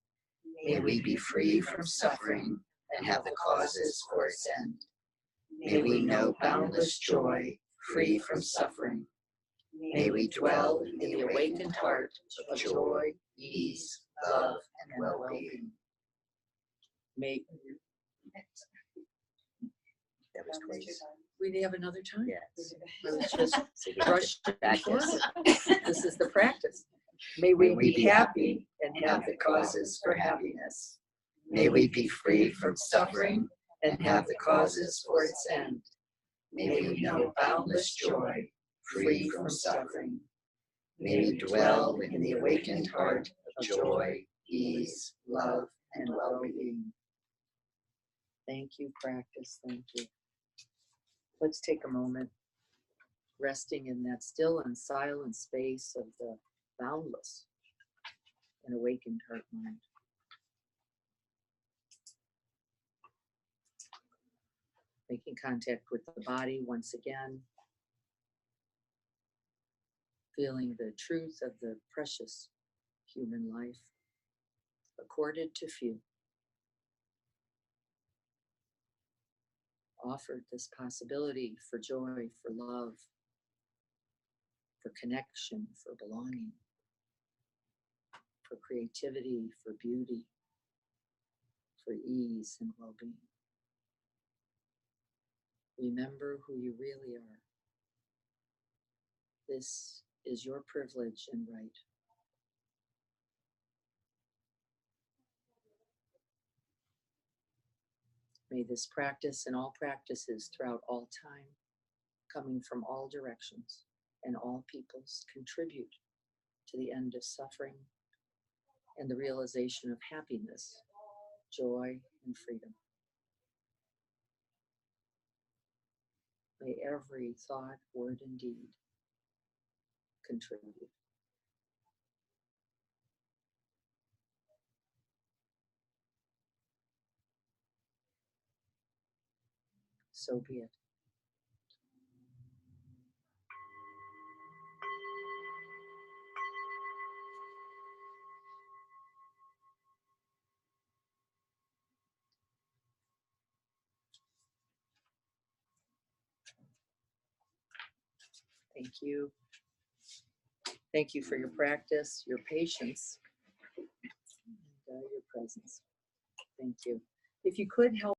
Speaker 1: May we be free from suffering and have the causes for its end. May we know boundless joy, free from suffering. May we dwell in the awakened heart of joy, ease, love, and well-being. May
Speaker 2: That was close.
Speaker 1: we have another time?
Speaker 2: Yes.
Speaker 1: It was just
Speaker 2: So we have to
Speaker 1: rushed
Speaker 2: practice.
Speaker 1: This is the practice. May we be happy and have the causes for happiness. May we be free from suffering and have the causes for its end. May we know boundless joy, free from suffering. May we dwell in the awakened heart of joy, ease, love, and well-being. Thank you, practice. Thank you. Let's take a moment, resting in that still and silent space of the boundless and awakened heart mind. Making contact with the body once again. Feeling the truth of the precious human life accorded to few. Offered this possibility for joy, for love, for connection, for belonging, for creativity, for beauty, for ease and well-being. Remember who you really are. This is your privilege and right. May this practice and all practices throughout all time, coming from all directions and all peoples, contribute to the end of suffering and the realization of happiness, joy, and freedom. May every thought, word, and deed contribute. So be it. Thank you. Thank you for your practice, your patience, and your presence. Thank you. If you could help